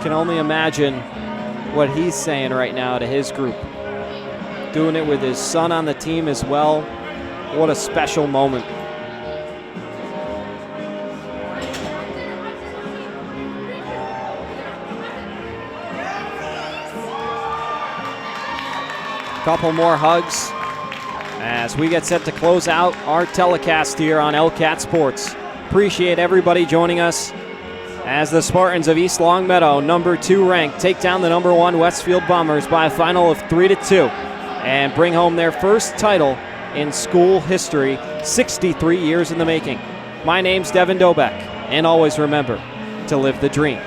Can only imagine what he's saying right now to his group. Doing it with his son on the team as well. What a special moment. Couple more hugs as we get set to close out our telecast here on LCAT Sports. Appreciate everybody joining us as the Spartans of East Longmeadow, number 2 ranked, take down the number 1 Westfield Bombers by a final of 3-2 and bring home their first title in school history, 63 years in the making. My name's Devin Dobek, and always remember to live the dream.